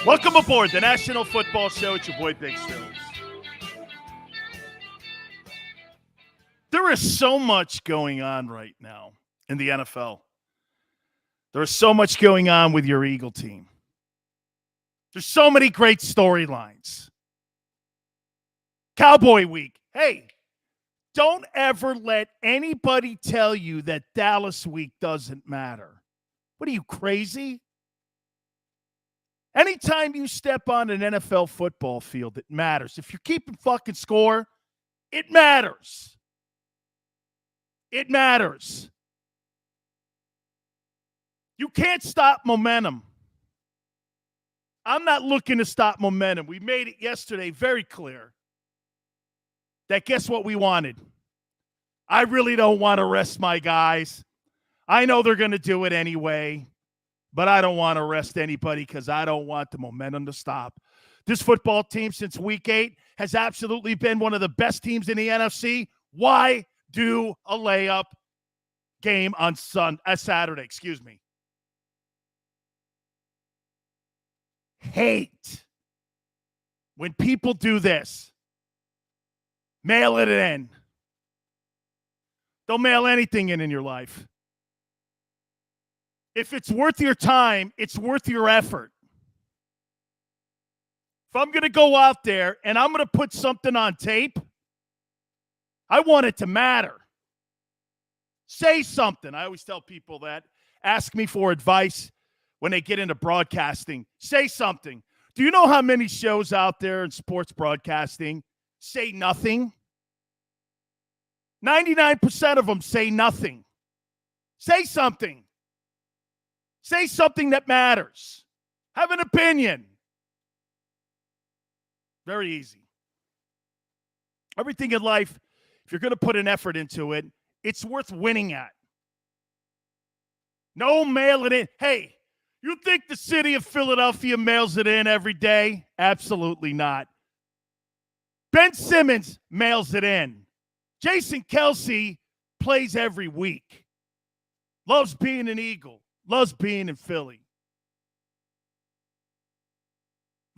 Welcome aboard the National Football Show. It's your boy, Big Sills. There is so much going on right now in the NFL. There is so much going on with your Eagle team. There's so many great storylines. Cowboy Week. Hey, don't ever let anybody tell you that Dallas Week doesn't matter. What are you, crazy? Anytime you step on an NFL football field, it matters. If you're keeping fucking score, it matters. It matters. You can't stop momentum. I'm not looking to stop momentum. We made it yesterday very clear that guess what we wanted? I really don't want to rest my guys. I know they're going to do it anyway. But I don't want to rest anybody because I don't want the momentum to stop. This football team since week 8 has absolutely been one of the best teams in the NFC. Why do a layup game on Saturday? Hate when people do this. Mail it in. Don't mail anything in your life. If it's worth your time, it's worth your effort. If I'm going to go out there and I'm going to put something on tape, I want it to matter. Say something. I always tell people that. Ask me for advice when they get into broadcasting. Say something. Do you know how many shows out there in sports broadcasting say nothing? 99% of them say nothing. Say something. Say something that matters. Have an opinion. Very easy. Everything in life, if you're going to put an effort into it, it's worth winning at. No mail it in. Hey, you think the city of Philadelphia mails it in every day? Absolutely not. Ben Simmons mails it in. Jason Kelce plays every week. Loves being an Eagle. Loves being in Philly.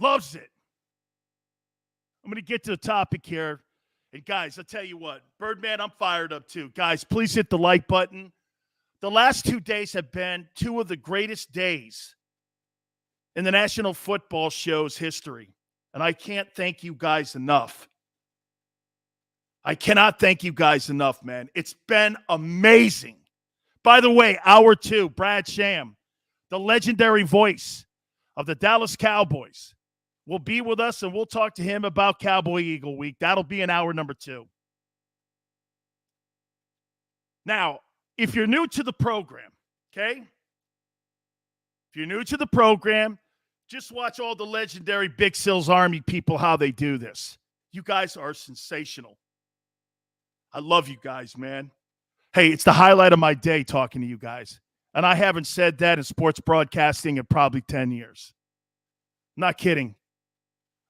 Loves it. I'm going to get to the topic here. And guys, I'll tell you what. Birdman, I'm fired up too. Guys, please hit the like button. The last 2 days have been two of the greatest days in the National Football Show's history. And I can't thank you guys enough. I cannot thank you guys enough, man. It's been amazing. By the way, hour 2, Brad Sham, the legendary voice of the Dallas Cowboys, will be with us, and we'll talk to him about Cowboy Eagle Week. That'll be in hour number 2. Now, if you're new to the program, okay? If you're new to the program, just watch all the legendary Big Sills Army people, how they do this. You guys are sensational. I love you guys, man. Hey, it's the highlight of my day talking to you guys. And I haven't said that in sports broadcasting in probably 10 years. I'm not kidding.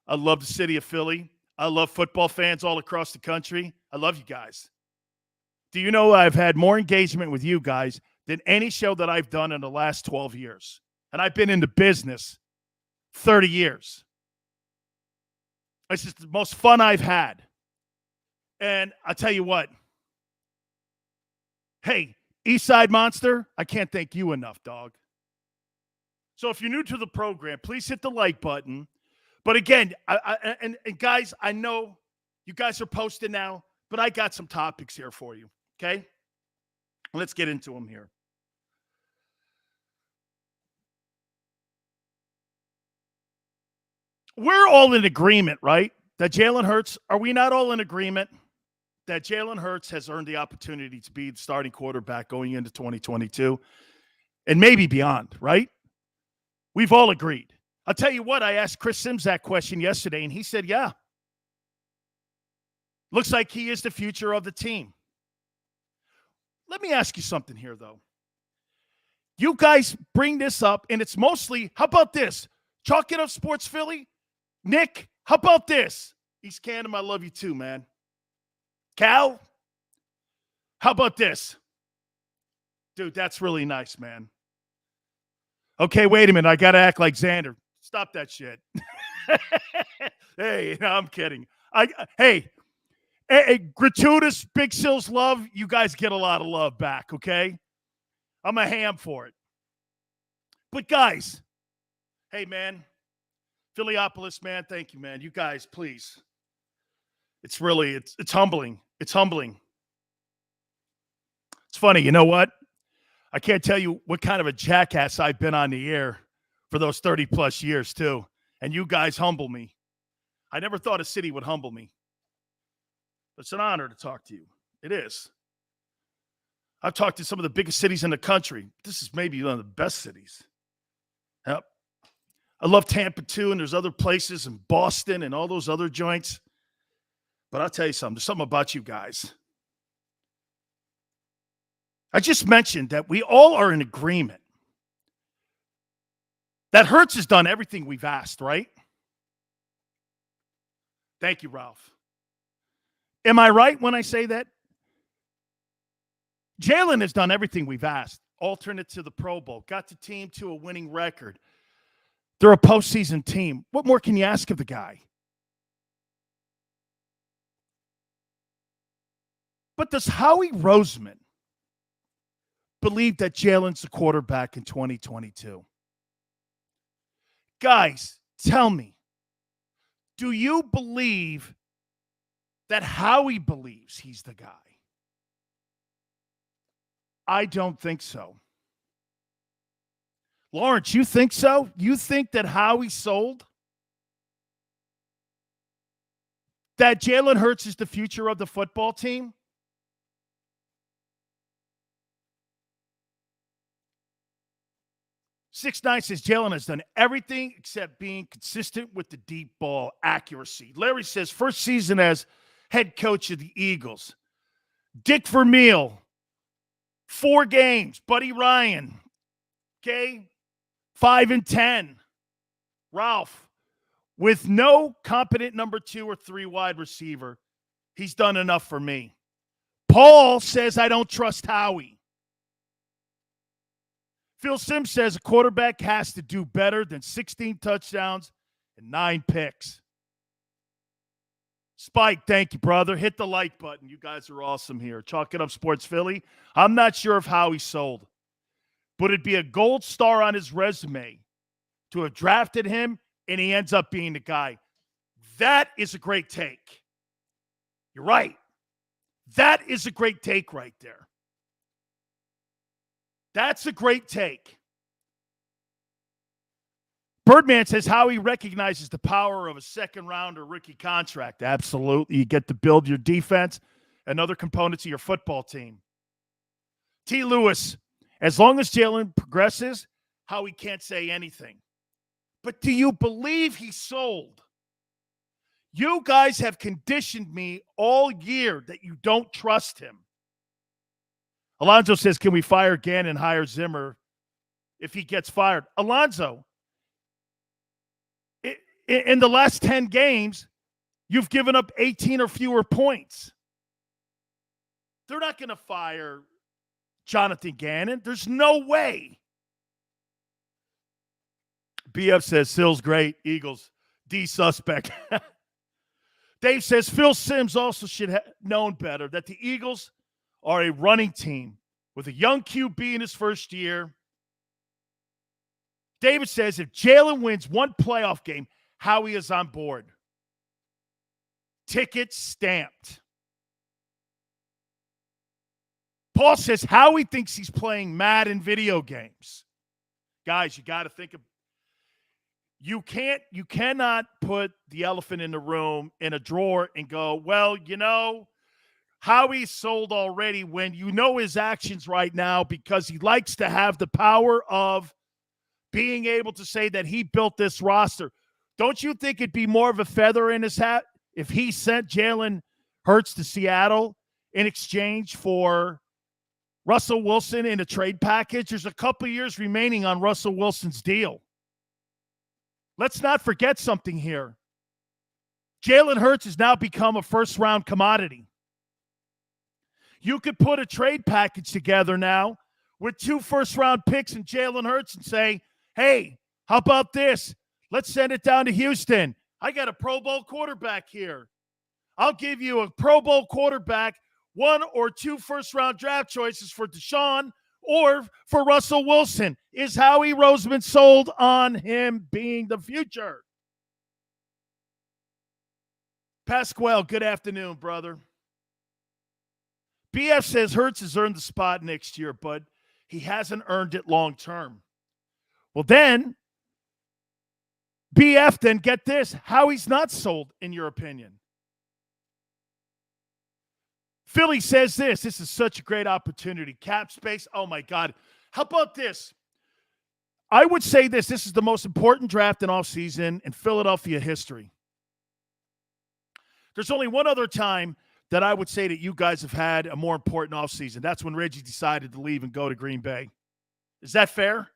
I love the city of Philly. I love football fans all across the country. I love you guys. Do you know I've had more engagement with you guys than any show that I've done in the last 12 years? And I've been in the business 30 years. It's just the most fun I've had. And I'll tell you what. Hey, Eastside Monster, I can't thank you enough, dog. So if you're new to the program, please hit the like button. But again, and guys, I know you guys are posted now, but I got some topics here for you, okay? Let's get into them here. We're all in agreement, right? That Jalen Hurts, are we not all in agreement that Jalen Hurts has earned the opportunity to be the starting quarterback going into 2022 and maybe beyond, right? We've all agreed. I'll tell you what, I asked Chris Sims that question yesterday, and he said, yeah. Looks like he is the future of the team. Let me ask you something here, though. You guys bring this up, and it's mostly, how about this? Chalk it up, Sports Philly. Nick, how about this? East Canada, I love you too, man. Cal, how about this? Dude, that's really nice, man. Okay, wait a minute. I got to act like Xander. Stop that shit. Hey, no, I'm kidding. Hey, gratuitous Big Sills love, you guys get a lot of love back, okay? I'm a ham for it. But guys, hey, man, Philiopolis, man, thank you, man. You guys, please. It's really, it's humbling. It's humbling. It's funny, you know what? I can't tell you what kind of a jackass I've been on the air for those 30-plus years, too. And you guys humble me. I never thought a city would humble me. It's an honor to talk to you. It is. I've talked to some of the biggest cities in the country. This is maybe one of the best cities. Yep. I love Tampa, too, and there's other places in Boston and all those other joints. But I'll tell you something. There's something about you guys. I just mentioned that we all are in agreement that Hurts has done everything we've asked, right? Thank you, Ralph. Am I right when I say that? Jalen has done everything we've asked. Alternate to the Pro Bowl. Got the team to a winning record. They're a postseason team. What more can you ask of the guy? But does Howie Roseman believe that Jalen's the quarterback in 2022? Guys, tell me, do you believe that Howie believes he's the guy? I don't think so. Lawrence, you think so? You think that Howie sold? That Jalen Hurts is the future of the football team? Six Nine says Jalen has done everything except being consistent with the deep ball accuracy. Larry says first season as head coach of the Eagles. Dick Vermeil, 4 games. Buddy Ryan, okay, 5-10. Ralph, with no competent number 2 or 3 wide receiver, he's done enough for me. Paul says I don't trust Howie. Phil Sims says a quarterback has to do better than 16 touchdowns and 9 picks. Spike, thank you, brother. Hit the like button. You guys are awesome here. Chalk it up, Sports Philly. I'm not sure if Howie sold, but it'd be a gold star on his resume to have drafted him, and he ends up being the guy. That is a great take. You're right. That is a great take right there. That's a great take. Birdman says Howie recognizes the power of a second-rounder rookie contract. Absolutely. You get to build your defense and other components of your football team. T. Lewis, as long as Jalen progresses, Howie can't say anything. But do you believe he sold? You guys have conditioned me all year that you don't trust him. Alonzo says, can we fire Gann and hire Zimmer if he gets fired? Alonzo, in the last 10 games, you've given up 18 or fewer points. They're not going to fire Jonathan Gannon. There's no way. BF says, Sill's great. Eagles, D suspect. Dave says, Phil Sims also should have known better that the Eagles are a running team with a young QB in his first year. David says if Jalen wins one playoff game, Howie is on board. Ticket stamped. Paul says Howie thinks he's playing Madden video games. Guys, you got to think of you cannot put the elephant in the room in a drawer and go, well, you know, Howie's sold already when you know his actions right now because he likes to have the power of being able to say that he built this roster. Don't you think it'd be more of a feather in his hat if he sent Jalen Hurts to Seattle in exchange for Russell Wilson in a trade package? There's a couple of years remaining on Russell Wilson's deal. Let's not forget something here. Jalen Hurts has now become a first-round commodity. You could put a trade package together now with 2 first-round picks and Jalen Hurts and say, hey, how about this? Let's send it down to Houston. I got a Pro Bowl quarterback here. I'll give you a Pro Bowl quarterback, 1 or 2 first-round draft choices for Deshaun or for Russell Wilson. Is Howie Roseman sold on him being the future? Pasquale, good afternoon, brother. BF says Hurts has earned the spot next year, but he hasn't earned it long term. Well, then, BF, then get this. Howie's not sold, in your opinion. Philly says this is such a great opportunity. Cap space, oh my God. How about this? I would say this is the most important draft in offseason in Philadelphia history. There's only one other time that I would say that you guys have had a more important offseason. That's when Reggie decided to leave and go to Green Bay. Is that fair?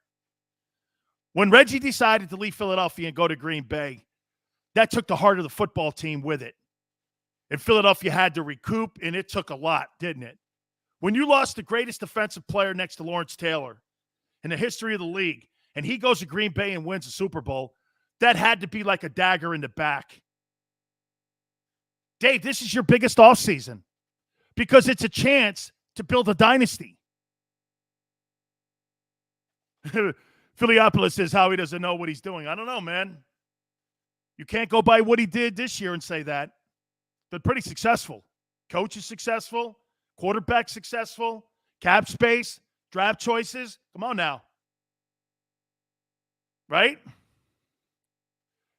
When Reggie decided to leave Philadelphia and go to Green Bay, that took the heart of the football team with it. And Philadelphia had to recoup, and it took a lot, didn't it? When you lost the greatest defensive player next to Lawrence Taylor in the history of the league, and he goes to Green Bay and wins a Super Bowl, that had to be like a dagger in the back. Dave, this is your biggest offseason because it's a chance to build a dynasty. Philiopolis says Howie doesn't know what he's doing. I don't know, man. You can't go by what he did this year and say that. But pretty successful. Coach is successful. Quarterback successful. Cap space. Draft choices. Come on now. Right?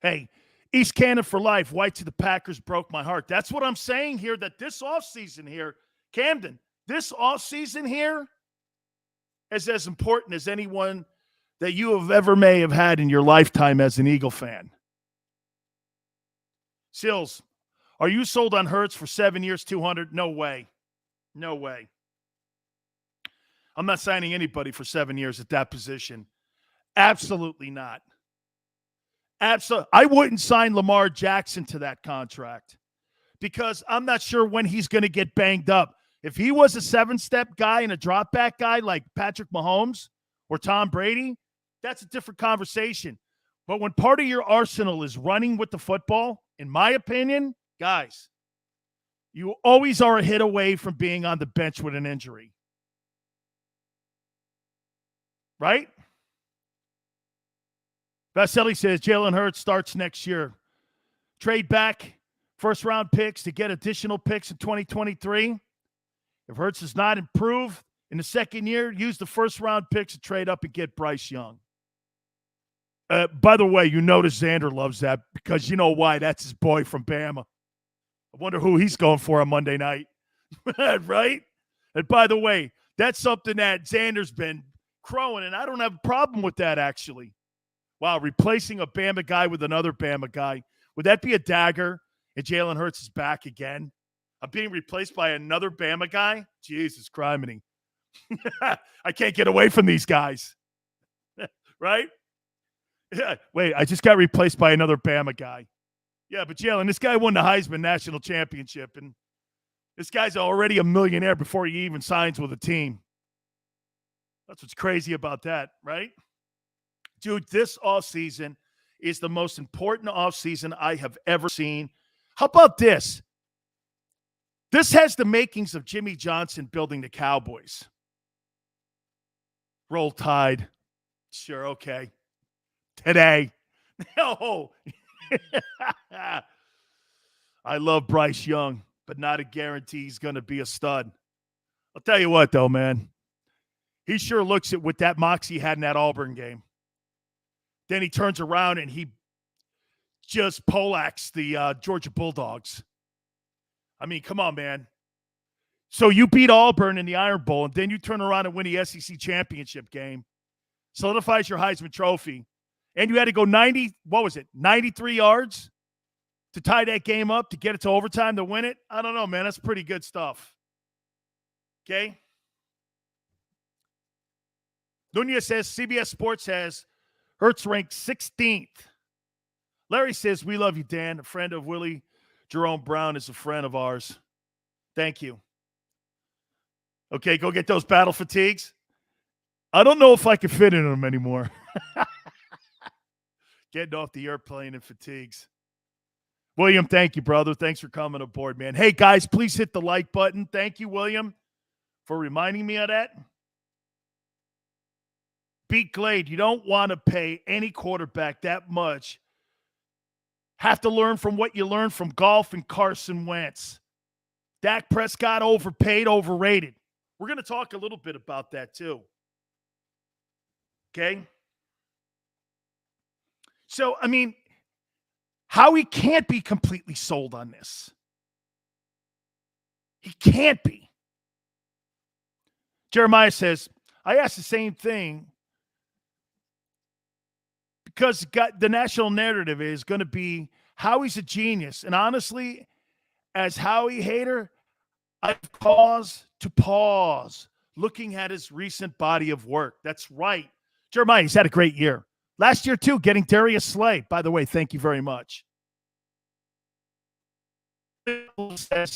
Hey, East Canada for life. White to the Packers broke my heart. That's what I'm saying here, that this offseason here, Camden, this offseason here is as important as anyone that you have ever may have had in your lifetime as an Eagle fan. Sills, are you sold on Hurts for 7 years, 200? No way. No way. I'm not signing anybody for 7 years at that position. Absolutely not. I wouldn't sign Lamar Jackson to that contract because I'm not sure when he's going to get banged up. If he was a 7-step guy and a drop back guy like Patrick Mahomes or Tom Brady, that's a different conversation. But when part of your arsenal is running with the football, in my opinion, guys, you always are a hit away from being on the bench with an injury. Right? Vasily says Jalen Hurts starts next year. Trade back first-round picks to get additional picks in 2023. If Hurts does not improve in the second year, use the first-round picks to trade up and get Bryce Young. By the way, you notice Xander loves that because you know why. That's his boy from Bama. I wonder who he's going for on Monday night. Right? And by the way, that's something that Xander's been crowing, and I don't have a problem with that, actually. Wow, replacing a Bama guy with another Bama guy. Would that be a dagger? And Jalen Hurts is back again. I'm being replaced by another Bama guy? Jesus criminy. I can't get away from these guys. Right? Yeah. Wait, I just got replaced by another Bama guy. Yeah, but Jalen, this guy won the Heisman National Championship, and this guy's already a millionaire before he even signs with a team. That's what's crazy about that, right? Dude, this offseason is the most important offseason I have ever seen. How about this? This has the makings of Jimmy Johnson building the Cowboys. Roll Tide. Sure, okay. Today. No. I love Bryce Young, but not a guarantee he's going to be a stud. I'll tell you what, though, man. He sure looks at with that moxie he had in that Auburn game. Then he turns around and he just poleaxes the Georgia Bulldogs. I mean, come on, man. So you beat Auburn in the Iron Bowl, and then you turn around and win the SEC championship game. Solidifies your Heisman Trophy. And you had to go 93 yards to tie that game up, to get it to overtime, to win it? I don't know, man. That's pretty good stuff. Okay? Nunez says CBS Sports has Hurts ranked 16th. Larry says, we love you, Dan. A friend of Willie Jerome Brown is a friend of ours. Thank you. Okay, go get those battle fatigues. I don't know if I can fit in them anymore. Getting off the airplane in fatigues. William, thank you, brother. Thanks for coming aboard, man. Hey, guys, please hit the like button. Thank you, William, for reminding me of that. Beat Glade, you don't want to pay any quarterback that much. Have to learn from what you learned from golf and Carson Wentz. Dak Prescott overpaid, overrated. We're going to talk a little bit about that too. Okay? So, I mean, Howie can't be completely sold on this. He can't be. Jeremiah says, I asked the same thing because the national narrative is going to be Howie's a genius. And honestly, as Howie hater, I've cause to pause looking at his recent body of work. That's right. Jeremiah, he's had a great year. Last year, too, getting Darius Slay. By the way, thank you very much. Eagles had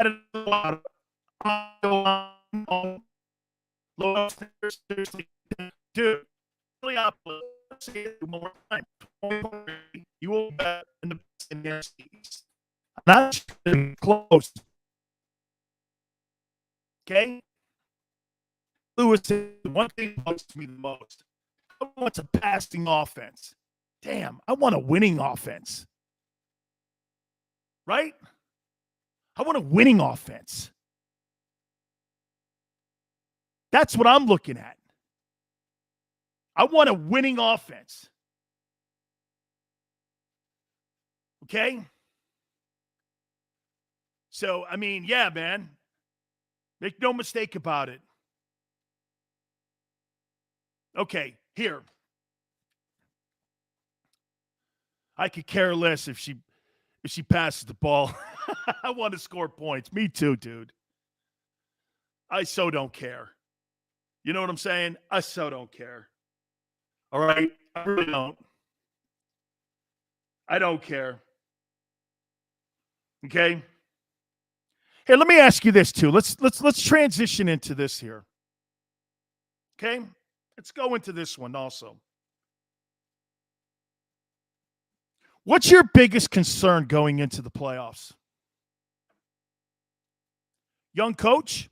a lot of dude. More time. You will bet in the East. Not close. Okay? Lewis is the one thing that bugs me the most. I want a passing offense. Damn, I want a winning offense. Right? I want a winning offense. That's what I'm looking at. I want a winning offense. Okay? So, I mean, yeah, man. Make no mistake about it. Okay, here. I could care less if she passes the ball. I want to score points. Me too, dude. I so don't care. You know what I'm saying? I so don't care. All right? I really don't. I don't care. Okay? Hey, let me ask you this too. Let's transition into this here. Okay? Let's go into this one also. What's your biggest concern going into the playoffs? Young coach?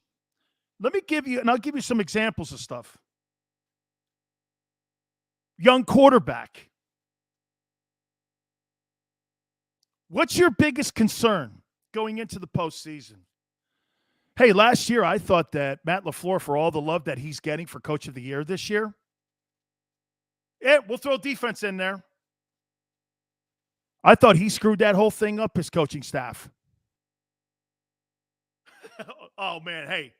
Let me give you, and I'll give you some examples of stuff. Young quarterback. What's your biggest concern going into the postseason? Hey, last year I thought that Matt LaFleur, for all the love that he's getting for Coach of the Year this year, yeah, we'll throw defense in there. I thought he screwed that whole thing up, his coaching staff. Oh, man, hey.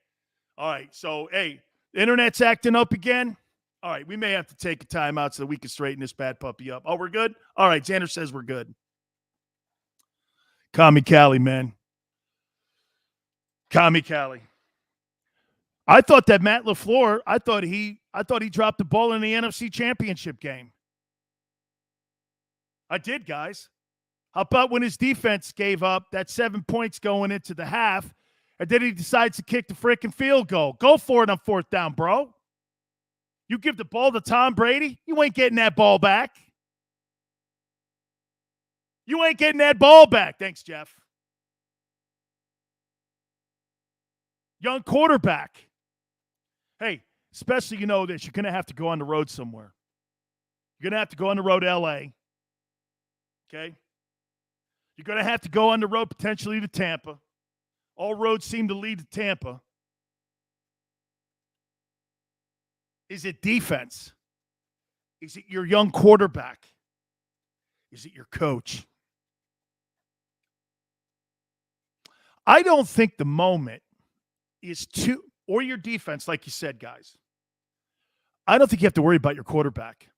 All right, so, hey, the internet's acting up again. All right, we may have to take a timeout so that we can straighten this bad puppy up. Oh, we're good? All right, Xander says we're good. Kami Cali, man. Kami Cali. I thought that Matt LaFleur, I thought he dropped the ball in the NFC Championship game. I did, guys. How about when his defense gave up that 7 points going into the half, and then he decides to kick the freaking field goal? Go for it on fourth down, bro. You give the ball to Tom Brady, you ain't getting that ball back. You ain't getting that ball back. Thanks, Jeff. Young quarterback. Hey, especially you know this, you're going to have to go on the road somewhere. You're going to have to go on the road to L.A., okay? You're going to have to go on the road potentially to Tampa. All roads seem to lead to Tampa. Is it defense? Is it your young quarterback? Is it your coach? I don't think the moment is or your defense, like you said, guys. I don't think you have to worry about your quarterback.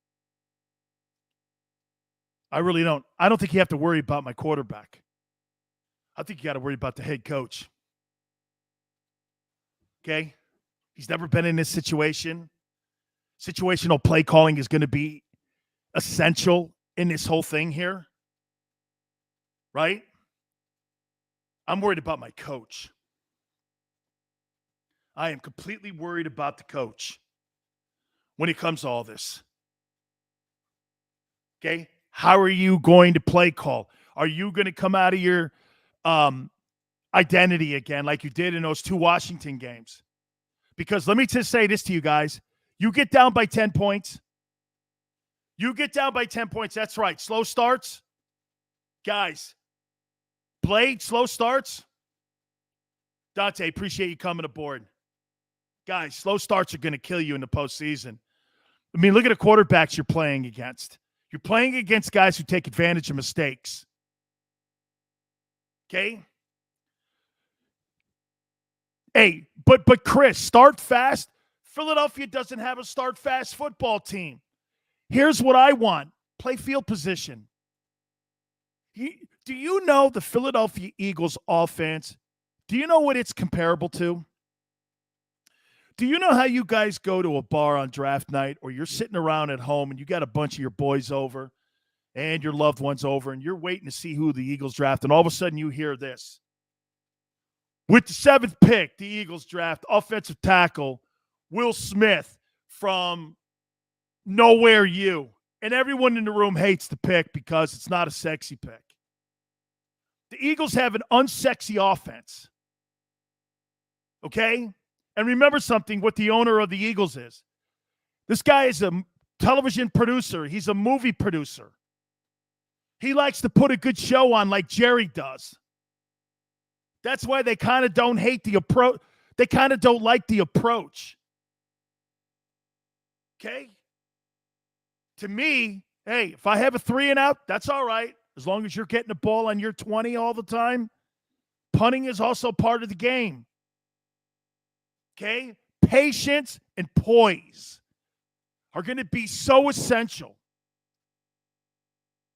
I really don't. I don't think you have to worry about my quarterback. I think you got to worry about the head coach. Okay? He's never been in this situation. Situational play calling is going to be essential in this whole thing here. Right? I'm worried about my coach. I am completely worried about the coach when it comes to all this. Okay? How are you going to play call? Are you going to come out of your identity again like you did in those 2 Washington games? Because let me just say this to you guys. You get down by 10 points. That's right. Slow starts. Guys, Blade, slow starts. Dante, appreciate you coming aboard. Guys, slow starts are going to kill you in the postseason. I mean, look at the quarterbacks you're playing against. You're playing against guys who take advantage of mistakes. Okay? Hey, but Chris, start fast. Philadelphia doesn't have a start fast football team. Here's what I want. Play field position. Do you know the Philadelphia Eagles offense? Do you know what it's comparable to? Do you know how you guys go to a bar on draft night, or you're sitting around at home and you got a bunch of your boys over and your loved ones over and you're waiting to see who the Eagles draft, and all of a sudden you hear this. With the 7th pick, the Eagles draft offensive tackle Will Smith from Nowhere U. And everyone in the room hates the pick because it's not a sexy pick. The Eagles have an unsexy offense. Okay? And remember something, what the owner of the Eagles is. This guy is a television producer. He's a movie producer. He likes to put a good show on like Jerry does. That's why they kind of don't hate the approach. They kind of don't like the approach. Okay? To me, hey, if I have a 3 and out, that's all right. As long as you're getting the ball on your 20 all the time. Punting is also part of the game. Okay? Patience and poise are going to be so essential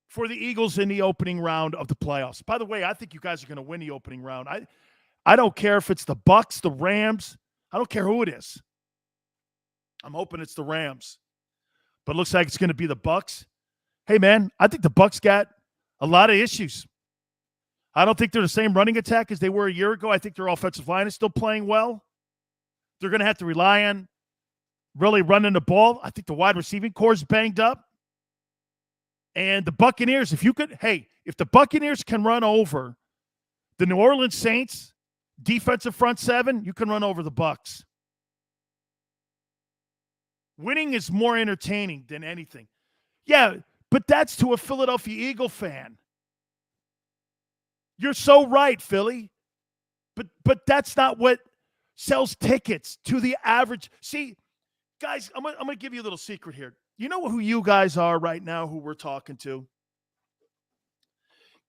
for the Eagles in the opening round of the playoffs. By the way, I think you guys are going to win the opening round. I don't care if it's the Bucs, the Rams. I don't care who it is. I'm hoping it's the Rams. But it looks like it's going to be the Bucs. Hey, man, I think the Bucs got a lot of issues. I don't think they're the same running attack as they were a year ago. I think their offensive line is still playing well. They're going to have to rely on really running the ball. I think the wide receiving core is banged up. And the Buccaneers, if the Buccaneers can run over the New Orleans Saints defensive front 7, you can run over the Bucs. Winning is more entertaining than anything. Yeah, but that's to a Philadelphia Eagle fan. You're so right, Philly. But that's not what sells tickets to the average. See, guys, I'm going to give you a little secret here. You know who you guys are right now, who we're talking to?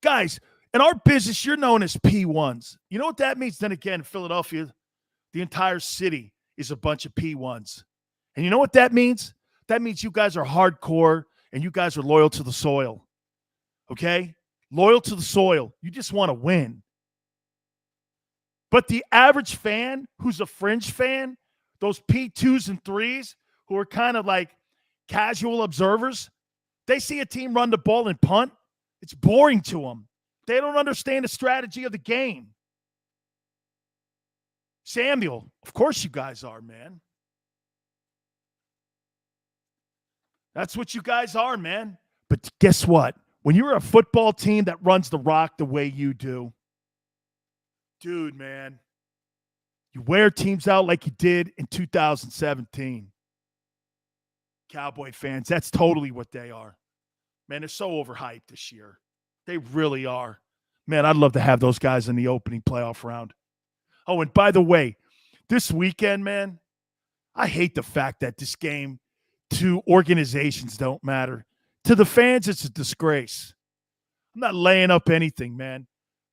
Guys, in our business, you're known as P1s. You know what that means? Then again, Philadelphia, the entire city is a bunch of P1s. And you know what that means? That means you guys are hardcore and you guys are loyal to the soil. Okay? Loyal to the soil. You just want to win. But the average fan who's a fringe fan, those P2s and 3s who are kind of like casual observers, they see a team run the ball and punt. It's boring to them. They don't understand the strategy of the game. Samuel, of course you guys are, man. That's what you guys are, man. But guess what? When you're a football team that runs the rock the way you do, dude, man, you wear teams out like you did in 2017. Cowboy fans, that's totally what they are. Man, they're so overhyped this year. They really are. Man, I'd love to have those guys in the opening playoff round. Oh, and by the way, this weekend, man, I hate the fact that this game to organizations don't matter. To the fans, it's a disgrace. I'm not laying up anything, man.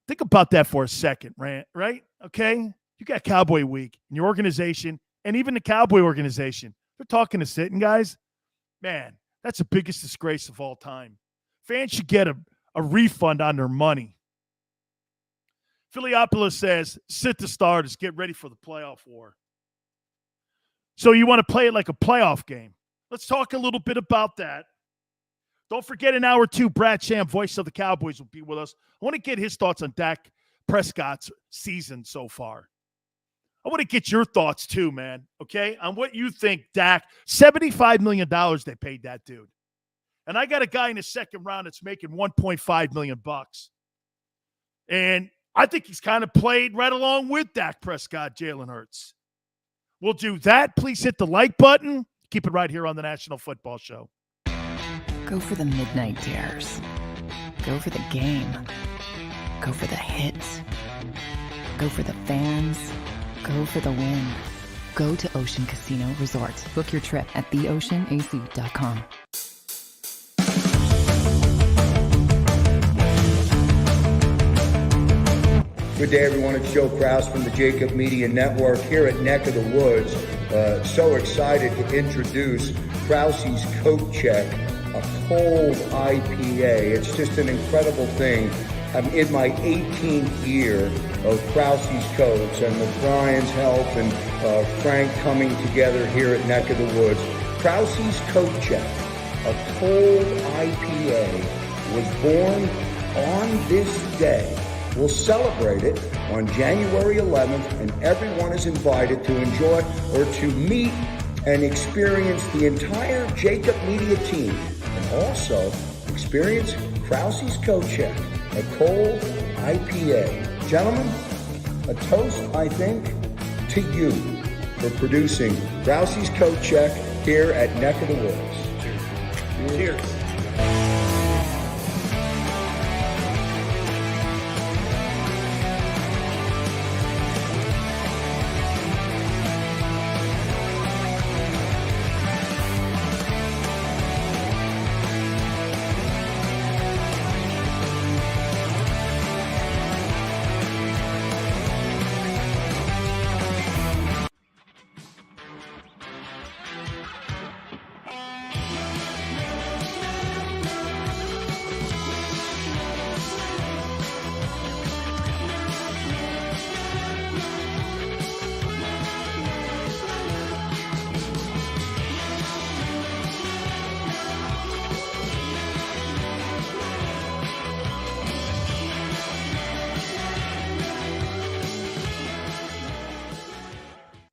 Think about that for a second, right? Okay? You got Cowboy Week in your organization, and even the Cowboy organization. They're talking to sitting guys. Man, that's the biggest disgrace of all time. Fans should get a refund on their money. Philiopolis says, sit the starters, get ready for the playoff war. So you want to play it like a playoff game. Let's talk a little bit about that. Don't forget in hour 2, Brad Sham, voice of the Cowboys, will be with us. I want to get his thoughts on Dak Prescott's season so far. I want to get your thoughts too, man, okay, on what you think Dak, $75 million they paid that dude. And I got a guy in the second round that's making $1.5 million. And I think he's kind of played right along with Dak Prescott, Jalen Hurts. We'll do that. Please hit the like button. Keep it right here on the National Football Show. Go for the midnight dares. Go for the game. Go for the hits. Go for the fans. Go for the win. Go to Ocean Casino Resort. Book your trip at theoceanac.com. Good day, everyone. It's Joe Kraus from the JAKIB Media Network here at Neck of the Woods. So excited to introduce Krause's Coat Check, a cold IPA. It's just an incredible thing. I'm in my 18th year of Krause's Coats, and with Brian's help and Frank coming together here at Neck of the Woods, Krause's Coat Check, a cold IPA, was born on this day. We'll celebrate it on January 11th, and everyone is invited to enjoy or to meet and experience the entire JAKIB Media team, and also experience Krause's Coat Check, a cold IPA. Gentlemen, a toast, I think, to you for producing Krause's Coat Check here at Neck of the Woods. Cheers. Cheers.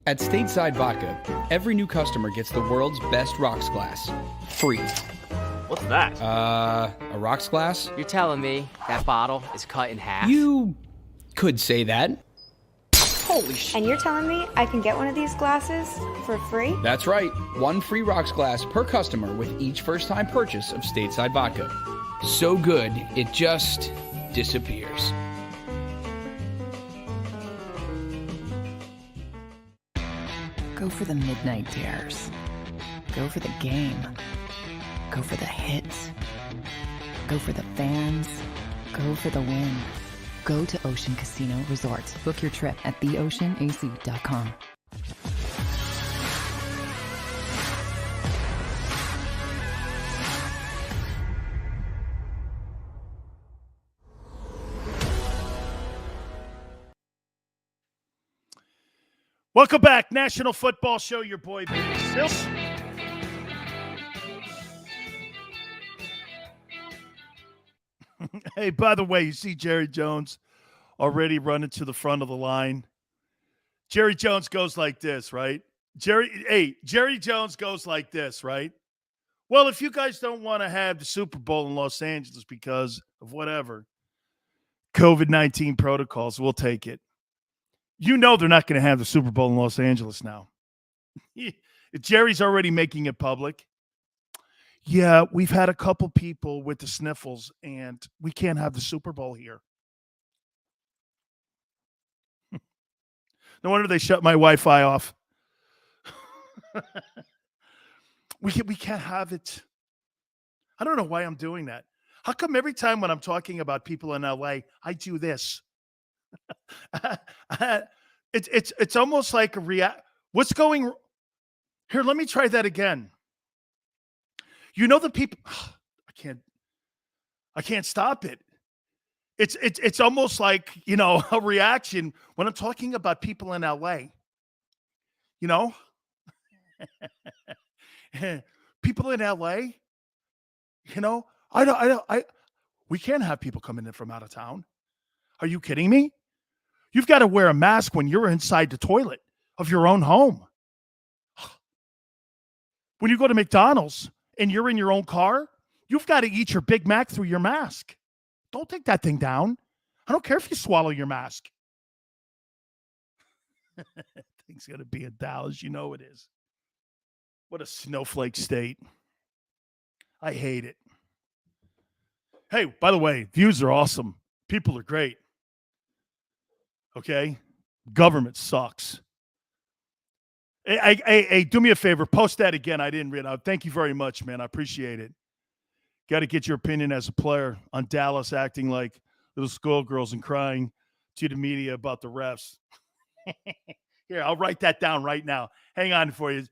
At Stateside Vodka, every new customer gets the world's best rocks glass, free. What's that? A rocks glass? You're telling me that bottle is cut in half? You could say that. Holy shit. And you're telling me I can get one of these glasses for free? That's right. One free rocks glass per customer with each first-time purchase of Stateside Vodka. So good, it just disappears. Go for the midnight dares. Go for the game. Go for the hits. Go for the fans. Go for the win. Go to Ocean Casino Resort. Book your trip at theoceanac.com. Welcome back. National Football Show, your boy, Baby Sills. Hey, by the way, you see Jerry Jones already running to the front of the line. Jerry Jones goes like this, right? Jerry Jones goes like this, right? Well, if you guys don't want to have the Super Bowl in Los Angeles because of whatever, COVID-19 protocols, we'll take it. You know they're not going to have the Super Bowl in Los Angeles now. Jerry's already making it public. Yeah, we've had a couple people with the sniffles, and we can't have the Super Bowl here. No wonder they shut my Wi-Fi off. We can't have it. I don't know why I'm doing that. How come every time when I'm talking about people in LA, I do this? It's almost like a react. What's going here? Let me try that again. You know the people. I can't stop it. It's almost like, you know, a reaction when I'm talking about people in LA. You know, people in LA. You know, we can't have people coming in from out of town. Are you kidding me? You've got to wear a mask when you're inside the toilet of your own home. When you go to McDonald's and you're in your own car, You've got to eat your Big Mac through your mask. Don't take that thing down. I don't care if you swallow your mask. Thing's going to be in Dallas. You know it is. What a snowflake state. I hate it. Hey, by the way, views are awesome. People are great. Okay? Government sucks. Hey, do me a favor. Post that again. I didn't read it. Thank you very much, man. I appreciate it. Got to get your opinion as a player on Dallas acting like little schoolgirls and crying to the media about the refs. Here, I'll write that down right now. Hang on for you.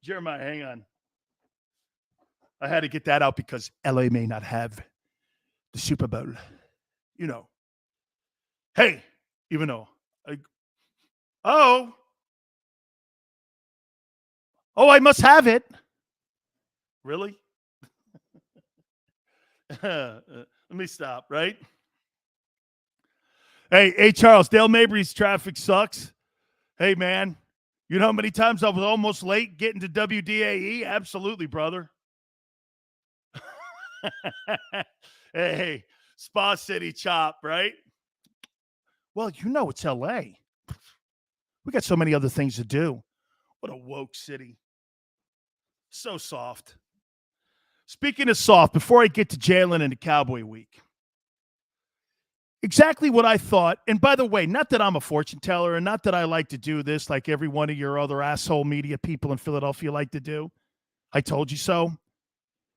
Jeremiah, hang on. I had to get that out because LA may not have the Super Bowl. You know. Hey, even though I must have it. Really? Let me stop, right? Hey, Charles, Dale Mabry's traffic sucks. Hey, man, you know how many times I was almost late getting to WDAE? Absolutely, brother. Hey, Spa City Chop, right? Well, you know it's LA. We got so many other things to do. What a woke city. So soft. Speaking of soft, before I get to Jalen and the Cowboy Week, exactly what I thought, and by the way, not that I'm a fortune teller and not that I like to do this like every one of your other asshole media people in Philadelphia like to do. I told you so.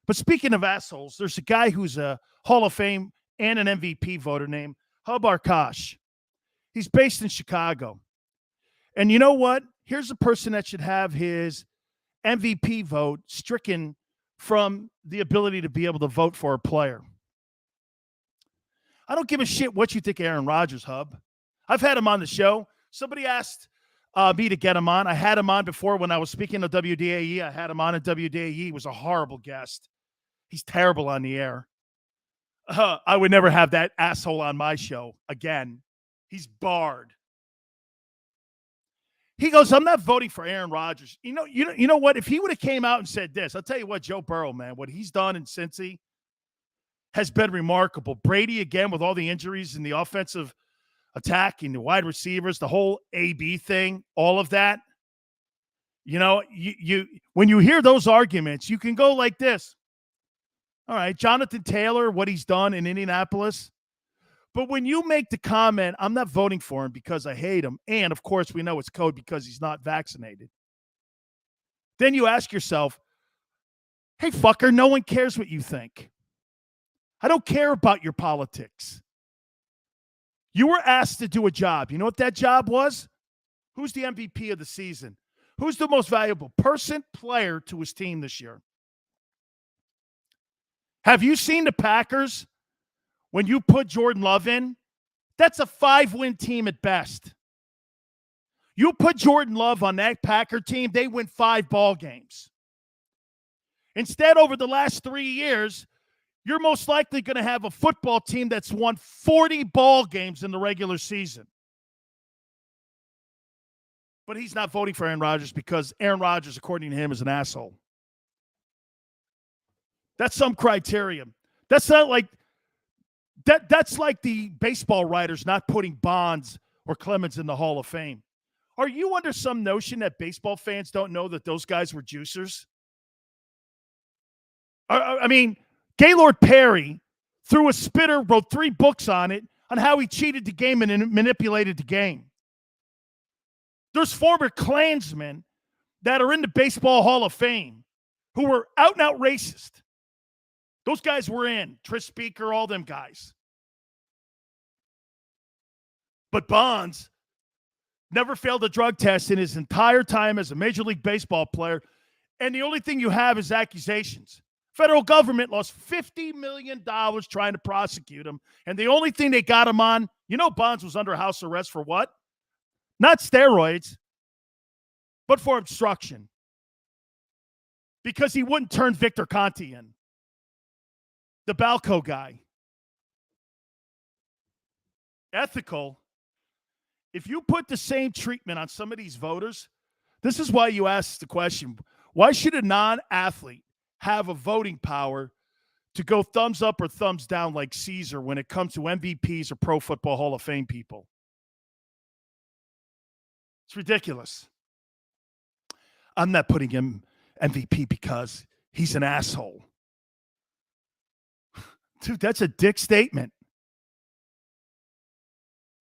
But speaking of assholes, there's a guy who's a Hall of Fame and an MVP voter named Harbaugh. He's based in Chicago. And you know what? Here's a person that should have his MVP vote stricken from the ability to be able to vote for a player. I don't give a shit what you think of Aaron Rodgers, Hub. I've had him on the show. Somebody asked me to get him on. I had him on before when I was speaking of WDAE. I had him on at WDAE. He was a horrible guest. He's terrible on the air. I would never have that asshole on my show again. He's barred. He goes, I'm not voting for Aaron Rodgers. You know what? If he would have came out and said this, I'll tell you what, Joe Burrow, man, what he's done in Cincy has been remarkable. Brady, again, with all the injuries in the offensive attack and the wide receivers, the whole AB thing, all of that. You know, you when you hear those arguments, you can go like this. All right, Jonathan Taylor, what he's done in Indianapolis. But when you make the comment, I'm not voting for him because I hate him, and, of course, we know it's code because he's not vaccinated, then you ask yourself, hey, fucker, no one cares what you think. I don't care about your politics. You were asked to do a job. You know what that job was? Who's the MVP of the season? Who's the most valuable player to his team this year? Have you seen the Packers? When you put Jordan Love in, that's a 5-win team at best. You put Jordan Love on that Packer team, they win 5 ball games. Instead, over the last 3 years, you're most likely going to have a football team that's won 40 ball games in the regular season. But he's not voting for Aaron Rodgers because Aaron Rodgers, according to him, is an asshole. That's some criteria. That's not like... That's like the baseball writers not putting Bonds or Clemens in the Hall of Fame. Are you under some notion that baseball fans don't know that those guys were juicers? I mean, Gaylord Perry threw a spitter, wrote 3 books on it, on how he cheated the game and manipulated the game. There's former Klansmen that are in the Baseball Hall of Fame who were out-and-out racist. Those guys were in. Tris Speaker, all them guys. But Bonds never failed a drug test in his entire time as a Major League Baseball player. And the only thing you have is accusations. Federal government lost $50 million trying to prosecute him. And the only thing they got him on, you know, Bonds was under house arrest for what? Not steroids, but for obstruction. Because he wouldn't turn Victor Conti in. The Balco guy. Ethical. If you put the same treatment on some of these voters, this is why you ask the question, why should a non-athlete have a voting power to go thumbs up or thumbs down like Caesar when it comes to MVPs or Pro Football Hall of Fame people. It's ridiculous. I'm not putting him MVP because he's an asshole. Dude, that's a dick statement.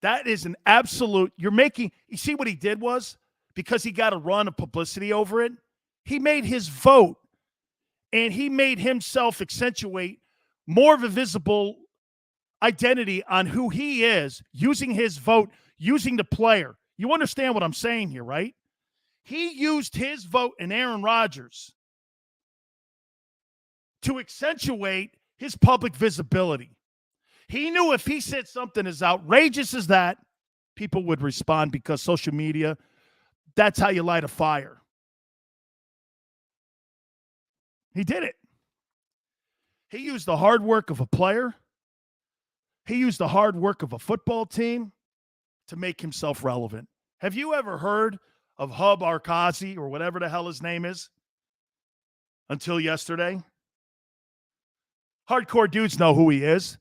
That is an absolute, you see what he did was, because he got a run of publicity over it, he made his vote and he made himself accentuate more of a visible identity on who he is, using his vote, using the player. You understand what I'm saying here, right? He used his vote in Aaron Rodgers to accentuate his public visibility. He knew if he said something as outrageous as that, people would respond because social media, that's how you light a fire. He did it. He used the hard work of a player. He used the hard work of a football team to make himself relevant. Have you ever heard of Hub Arkazi or whatever the hell his name is until yesterday? Hardcore dudes know who he is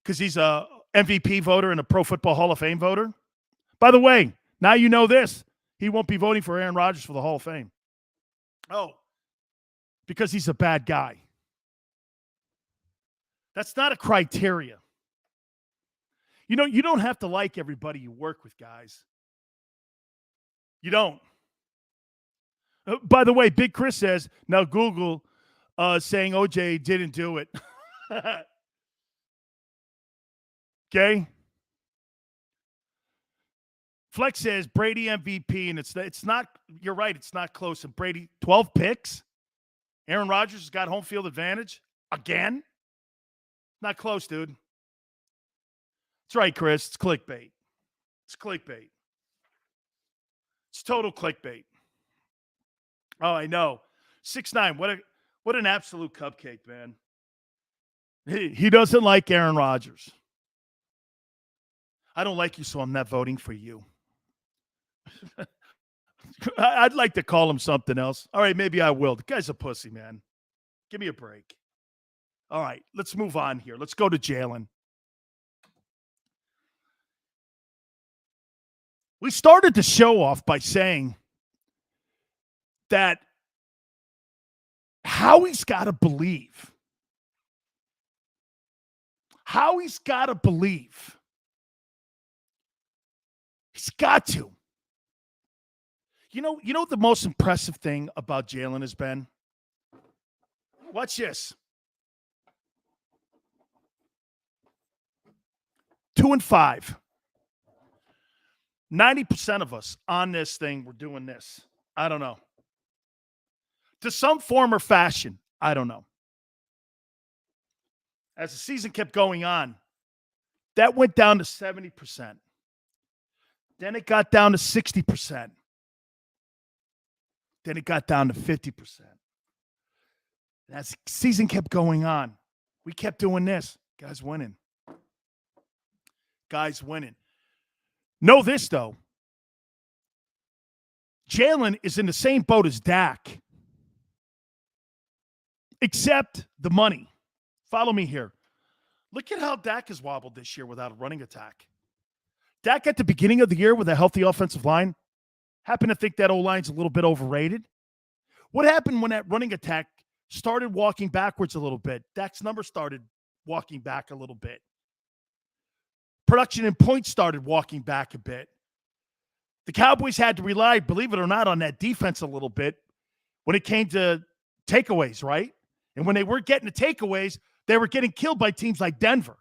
because he's a MVP voter and a Pro Football Hall of Fame voter. By the way, now you know this. He won't be voting for Aaron Rodgers for the Hall of Fame. Oh, because he's a bad guy. That's not a criteria. You know, you don't have to like everybody you work with, guys. You don't. By the way, Big Chris says, now Google saying OJ didn't do it. Okay? Flex says Brady MVP, and it's not, you're right, it's not close. And Brady, 12 picks? Aaron Rodgers has got home field advantage? Again? Not close, dude. That's right, Chris. It's clickbait. It's clickbait. It's total clickbait. Oh, I know. 6'9", what an absolute cupcake, man. He doesn't like Aaron Rodgers. I don't like you, so I'm not voting for you. I'd like to call him something else. All right, maybe I will. The guy's a pussy, man. Give me a break. All right, let's move on here. Let's go to Jalen. We started the show off by saying that Howie's got to believe. Howie's got to believe. He's got to. You know what the most impressive thing about Jalen has been? Watch this. 2-5. 90% of us on this thing were doing this. I don't know. To some form or fashion, I don't know. As the season kept going on, that went down to 70%. Then it got down to 60%. Then it got down to 50%. As the season kept going on, we kept doing this. Guys winning. Guys winning. Know this, though. Jalen is in the same boat as Dak, except the money. Follow me here. Look at how Dak has wobbled this year without a running attack. Dak at the beginning of the year with a healthy offensive line, happen to think that O-line's a little bit overrated. What happened when that running attack started walking backwards a little bit? Dak's numbers started walking back a little bit. Production and points started walking back a bit. The Cowboys had to rely, believe it or not, on that defense a little bit when it came to takeaways, right? And when they weren't getting the takeaways, they were getting killed by teams like Denver.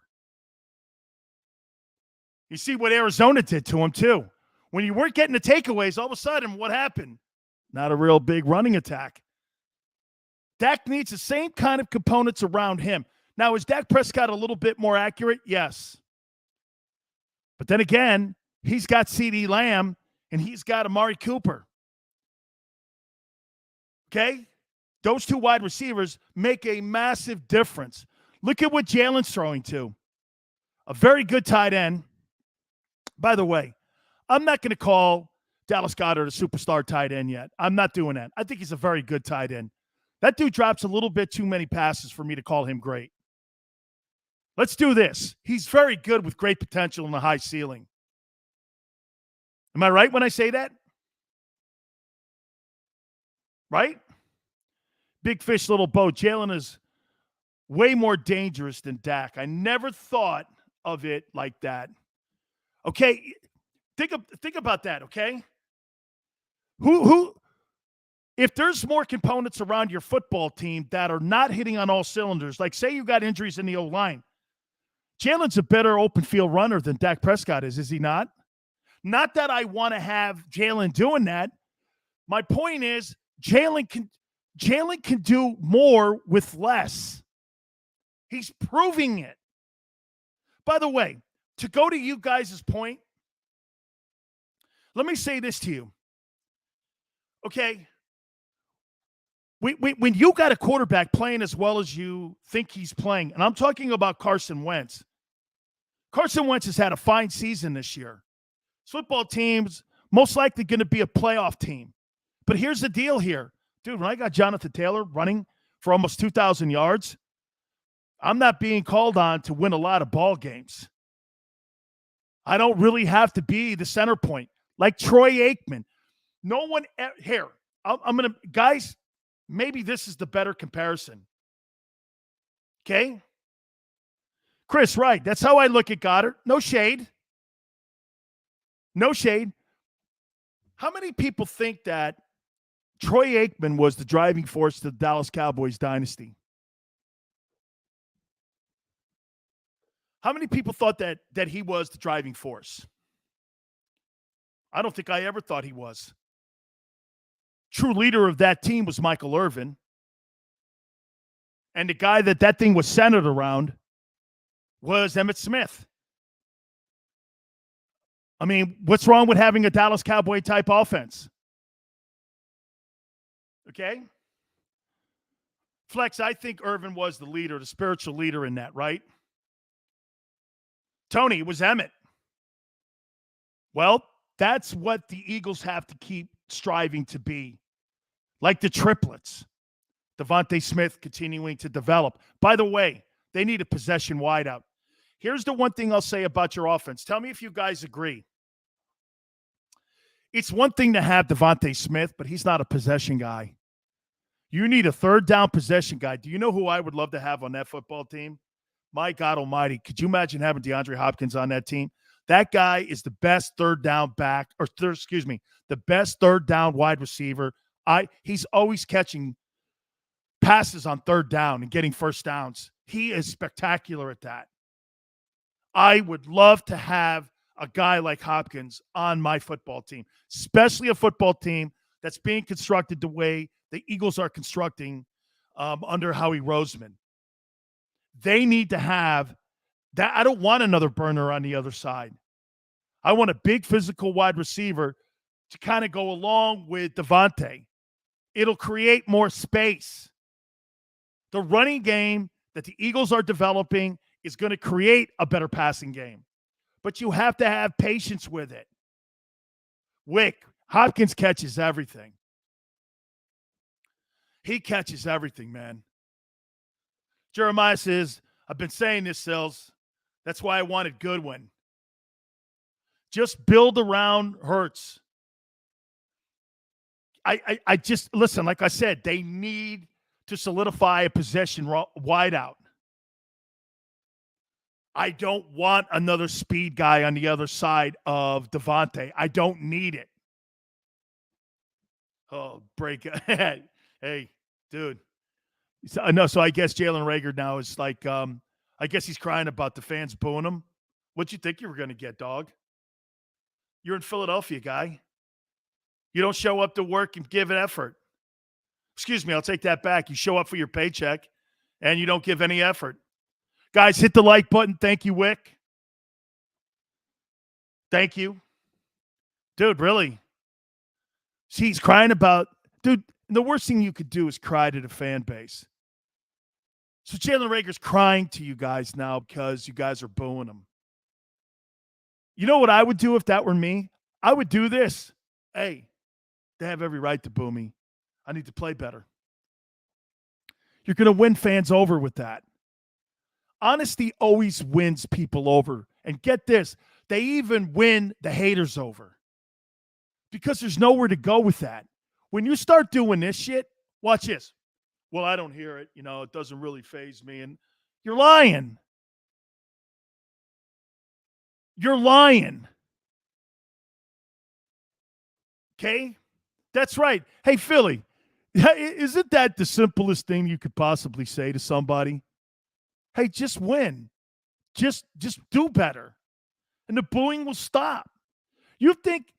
You see what Arizona did to them, too. When you weren't getting the takeaways, all of a sudden, what happened? Not a real big running attack. Dak needs the same kind of components around him. Now, is Dak Prescott a little bit more accurate? Yes. But then again, he's got CeeDee Lamb and he's got Amari Cooper. Okay? Those two wide receivers make a massive difference. Look at what Jalen's throwing to. A very good tight end. By the way, I'm not going to call Dallas Goedert a superstar tight end yet. I'm not doing that. I think he's a very good tight end. That dude drops a little bit too many passes for me to call him great. Let's do this. He's very good with great potential and a high ceiling. Am I right when I say that? Right? Big fish, little boat. Jalen is way more dangerous than Dak. I never thought of it like that. Okay, think about that, okay? Who if there's more components around your football team that are not hitting on all cylinders, like say you got injuries in the O-line, Jalen's a better open field runner than Dak Prescott is he not? Not that I want to have Jalen doing that. My point is Jalen can do more with less. He's proving it. By the way, to go to you guys' point, let me say this to you. Okay? When you got a quarterback playing as well as you think he's playing, and I'm talking about Carson Wentz. Carson Wentz has had a fine season this year. His football team's most likely going to be a playoff team. But here's the deal here. Dude, when I got Jonathan Taylor running for almost 2,000 yards, I'm not being called on to win a lot of ball games. I don't really have to be the center point. Like Troy Aikman. No one here. I'm going to, guys, maybe this is the better comparison. Okay? Chris, right. That's how I look at Goddard. No shade. No shade. How many people think that Troy Aikman was the driving force to the Dallas Cowboys dynasty? How many people thought that he was the driving force? I don't think I ever thought he was. True leader of that team was Michael Irvin. And the guy that thing was centered around was Emmitt Smith. I mean, what's wrong with having a Dallas Cowboy type offense? Okay? Flex, I think Irvin was the leader, the spiritual leader in that, right? Tony, it was Emmett. Well, that's what the Eagles have to keep striving to be. Like the triplets. Devontae Smith continuing to develop. By the way, they need a possession wideout. Here's the one thing I'll say about your offense. Tell me if you guys agree. It's one thing to have Devontae Smith, but he's not a possession guy. You need a third down possession guy. Do you know who I would love to have on that football team? My God almighty. Could you imagine having DeAndre Hopkins on that team? That guy is the best third down back, the best third down wide receiver. He's always catching passes on third down and getting first downs. He is spectacular at that. I would love to have a guy like Hopkins on my football team, especially a football team that's being constructed the way the Eagles are constructing under Howie Roseman. They need to have that. I don't want another burner on the other side. I want a big physical wide receiver to kind of go along with Devontae. It'll create more space. The running game that the Eagles are developing is going to create a better passing game. But you have to have patience with it. Hopkins catches everything. He catches everything, man. Jeremiah says, I've been saying this, Sills. That's why I wanted Goodwin. Just build around Hurts. I just, listen, like I said, they need to solidify a possession wideout. I don't want another speed guy on the other side of Devontae. I don't need it. Oh, break. Hey, dude. So I guess Jalen Reagor now is like, I guess he's crying about the fans booing him. What'd you think you were going to get, dog? You're in Philadelphia, guy. You don't show up to work and give an effort. Excuse me, I'll take that back. You show up for your paycheck, and you don't give any effort. Guys, hit the like button. Thank you, Wick. Thank you. Dude, really? See, he's crying about... Dude, the worst thing you could do is cry to the fan base. So Jalen Reagor's crying to you guys now because you guys are booing him. You know what I would do if that were me? I would do this. Hey, they have every right to boo me. I need to play better. You're going to win fans over with that. Honesty always wins people over. And get this, they even win the haters over. Because there's nowhere to go with that. When you start doing this shit, watch this. Well, I don't hear it. It doesn't really faze me. And you're lying. You're lying. Okay? That's right. Hey, Philly, isn't that the simplest thing you could possibly say to somebody? Hey, just win. Just do better. And the booing will stop. You think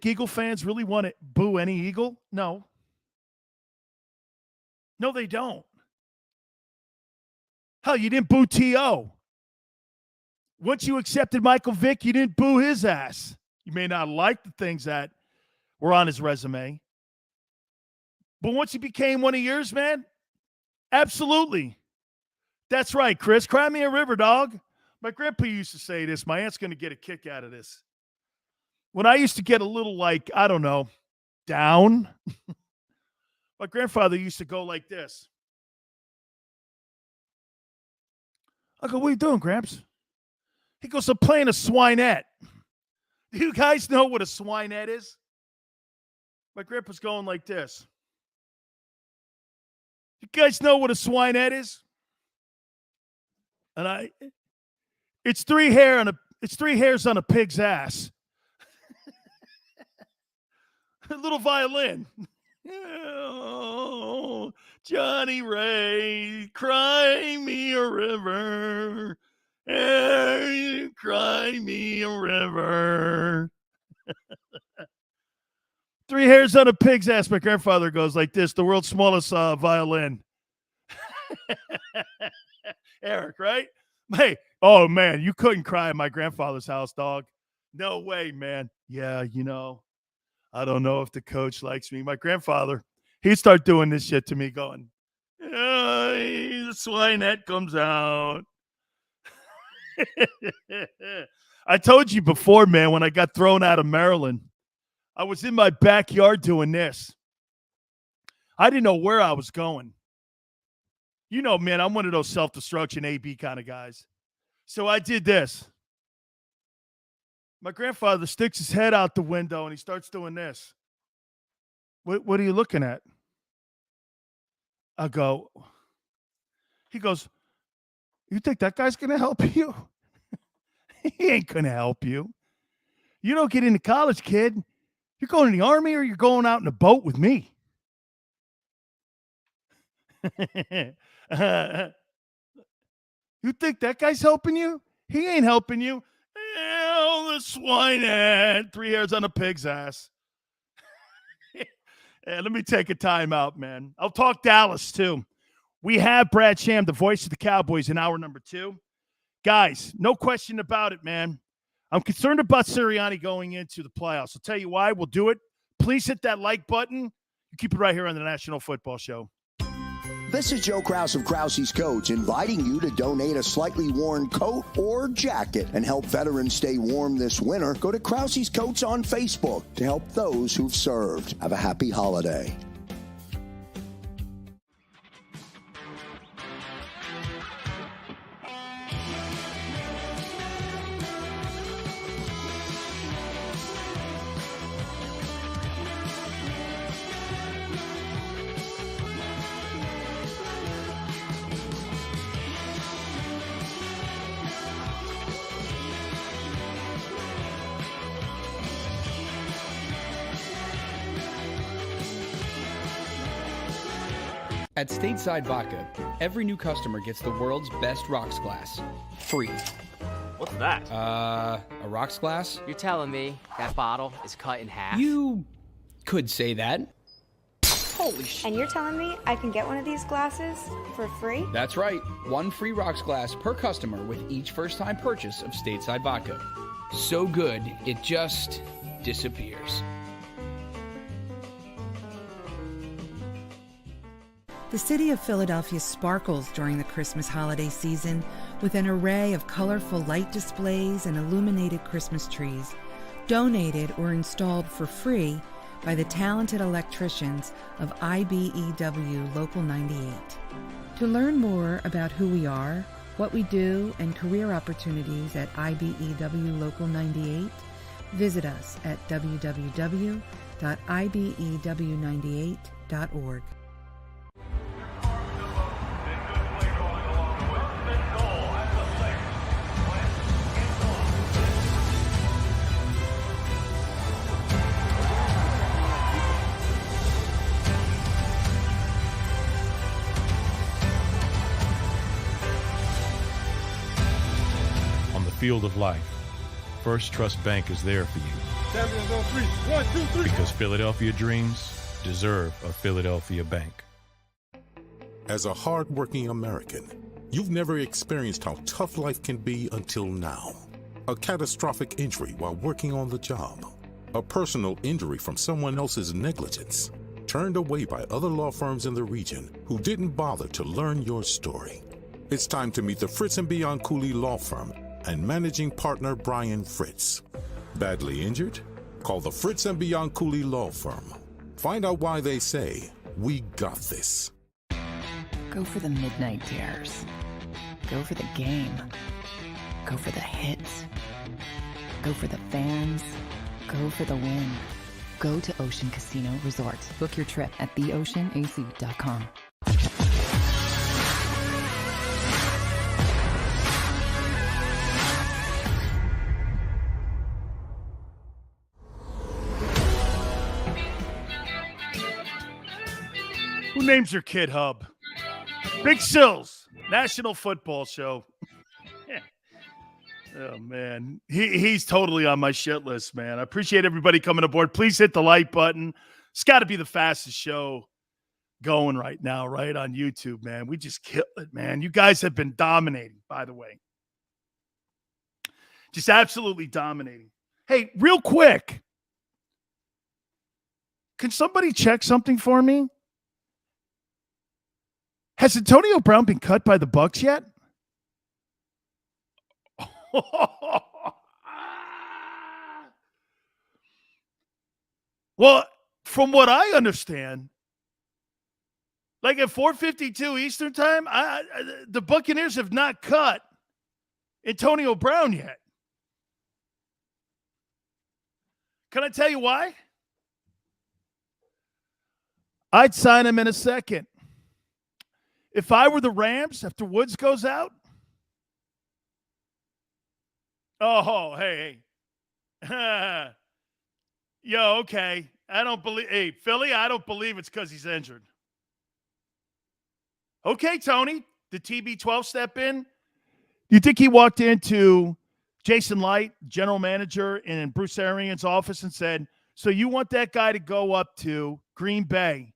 Eagle fans really want to boo any Eagle? No. No, they don't. Hell, you didn't boo T.O. Once you accepted Michael Vick, you didn't boo his ass. You may not like the things that were on his resume. But once he became one of yours, man, absolutely. That's right, Chris. Cry me a river, dog. My grandpa used to say this. My aunt's going to get a kick out of this. When I used to get a little, down, my grandfather used to go like this. I go, what are you doing, Gramps? He goes, I'm playing a swinette. Do you guys know what a swinette is? My grandpa's going like this. You guys know what a swinette is? And it's three hairs on a pig's ass. A little violin. Oh, Johnny Ray, cry me a river. Hey, cry me a river. Three hairs on a pig's ass. My grandfather goes like this, the world's smallest violin. Eric, right? Hey, oh, man, you couldn't cry at my grandfather's house, dog. No way, man. Yeah, I don't know if the coach likes me. My grandfather, he'd start doing this shit to me going, the swinette comes out. I told you before, man, when I got thrown out of Maryland, I was in my backyard doing this. I didn't know where I was going. Man, I'm one of those self-destruction AB kind of guys. So I did this. My grandfather sticks his head out the window and he starts doing this. What are you looking at? I go, he goes, you think that guy's going to help you? He ain't going to help you. You don't get into college, kid. You're going to the Army or you're going out in a boat with me. You think that guy's helping you? He ain't helping you. Hell, the swinette. Three hairs on a pig's ass. Hey, let me take a time out, man. I'll talk Dallas, too. We have Brad Sham, the voice of the Cowboys, in hour number 2. Guys, no question about it, man. I'm concerned about Sirianni going into the playoffs. I'll tell you why. We'll do it. Please hit that like button. You keep it right here on the National Football Show. This is Joe Krause of Krause's Coats, inviting you to donate a slightly worn coat or jacket and help veterans stay warm this winter. Go to Krause's Coats on Facebook to help those who've served. Have a happy holiday. At Stateside Vodka, every new customer gets the world's best rocks glass, free. What's that? A rocks glass? You're telling me that bottle is cut in half? You could say that. Holy shit. And you're telling me I can get one of these glasses for free? That's right. One free rocks glass per customer with each first-time purchase of Stateside Vodka. So good, it just disappears. The city of Philadelphia sparkles during the Christmas holiday season with an array of colorful light displays and illuminated Christmas trees. Donated or installed for free, by the talented electricians of IBEW Local 98. To learn more about who we are, what we do, and career opportunities at IBEW Local 98, visit us at www.ibew98.org. Field of life, First Trust Bank is there for you. Champions on three. 1, 2, 3. Because Philadelphia dreams deserve a Philadelphia bank. As a hardworking American, you've never experienced how tough life can be until now. A catastrophic injury while working on the job. A personal injury from someone else's negligence. Turned away by other law firms in the region who didn't bother to learn your story. It's time to meet the Fritz & Bianculli Law Firm and managing partner Brian Fritz. Badly injured? Call the Fritz & Bianculli Law Firm. Find out why they say, we got this. Go for the midnight dares. Go for the game. Go for the hits. Go for the fans. Go for the win. Go to Ocean Casino Resort. Book your trip at theoceanac.com. Who names their kid Hub? Big Sills, National Football Show. Oh, man. He's totally on my shit list, man. I appreciate everybody coming aboard. Please hit the like button. It's got to be the fastest show going right now, right, on YouTube, man. We just kill it, man. You guys have been dominating, by the way. Just absolutely dominating. Hey, real quick. Can somebody check something for me? Has Antonio Brown been cut by the Bucs yet? Well, from what I understand, like at 4:52 Eastern time, the Buccaneers have not cut Antonio Brown yet. Can I tell you why? I'd sign him in a second. If I were the Rams, after Woods goes out, hey. Yo, okay. Hey, Philly, I don't believe it's because he's injured. Okay, Tony, did TB12 step in? Do you think he walked into Jason Light, general manager, in Bruce Arians' office and said, so you want that guy to go up to Green Bay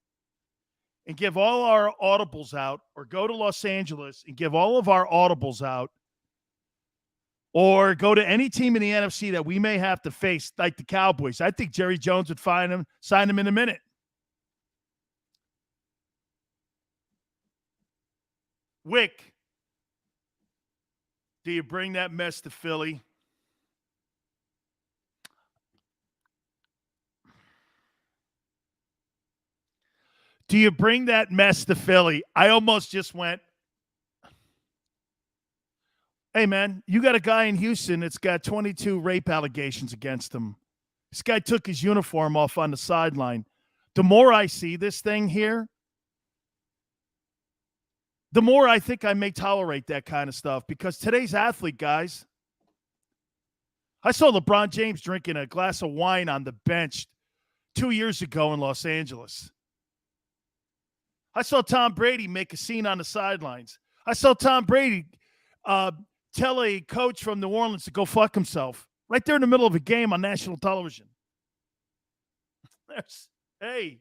and give all our audibles out, or go to Los Angeles and give all of our audibles out, or go to any team in the NFC that we may have to face, like the Cowboys? I think Jerry Jones would sign him in a minute. Wick, do you bring that mess to Philly? Do you bring that mess to Philly? I almost just went, hey, man, you got a guy in Houston that's got 22 rape allegations against him. This guy took his uniform off on the sideline. The more I see this thing here, the more I think I may tolerate that kind of stuff, because today's athlete, guys, I saw LeBron James drinking a glass of wine on the bench 2 years ago in Los Angeles. I saw Tom Brady make a scene on the sidelines. I saw Tom Brady tell a coach from New Orleans to go fuck himself right there in the middle of a game on national television. Hey.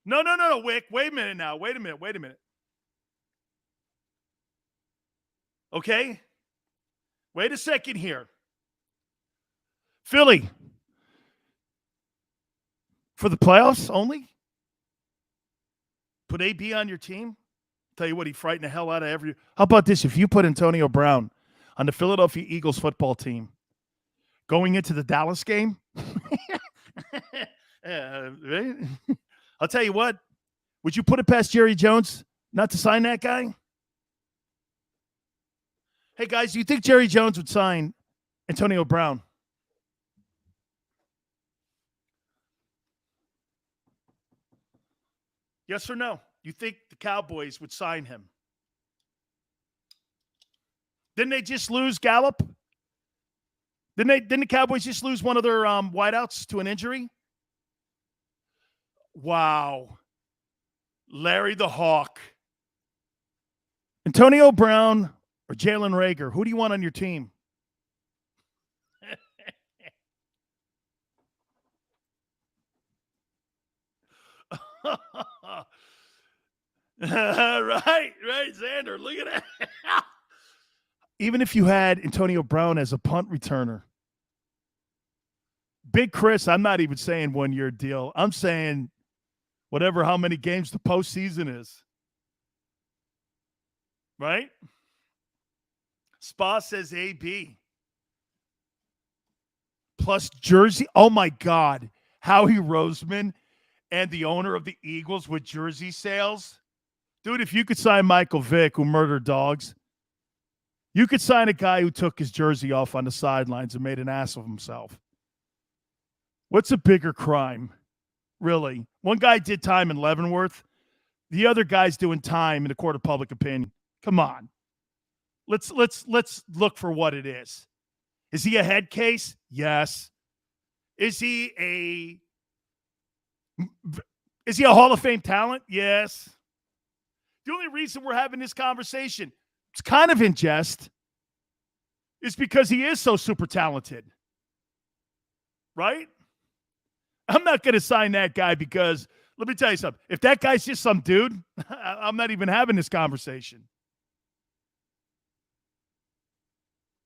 No, Wick. Wait a minute now. Wait a minute. Okay? Wait a second here. Philly. For the playoffs only? Put AB on your team? Tell you what, he frightened the hell out of every. How about this? If you put Antonio Brown on the Philadelphia Eagles football team going into the Dallas game, Right? I'll tell you what. Would you put it past Jerry Jones not to sign that guy? Hey, guys, do you think Jerry Jones would sign Antonio Brown? Yes or no? You think the Cowboys would sign him? Didn't they just lose Gallup? Didn't the Cowboys just lose one of their wideouts to an injury? Wow. Larry the Hawk. Antonio Brown or Jalen Reagor, who do you want on your team? right, Xander. Look at that. Even if you had Antonio Brown as a punt returner, Big Chris, I'm not even saying 1-year deal. I'm saying how many games the postseason is. Right? Spa says AB. Plus jersey. Oh, my God. Howie Roseman and the owner of the Eagles with jersey sales. Dude, if you could sign Michael Vick, who murdered dogs, you could sign a guy who took his jersey off on the sidelines and made an ass of himself. What's a bigger crime? Really? One guy did time in Leavenworth. The other guy's doing time in the court of public opinion. Come on. Let's look for what it is. Is he a head case? Yes. Is he a Hall of Fame talent? Yes. The only reason we're having this conversation, it's kind of in jest, is because he is so super talented. Right? I'm not going to sign that guy because, let me tell you something. If that guy's just some dude, I'm not even having this conversation.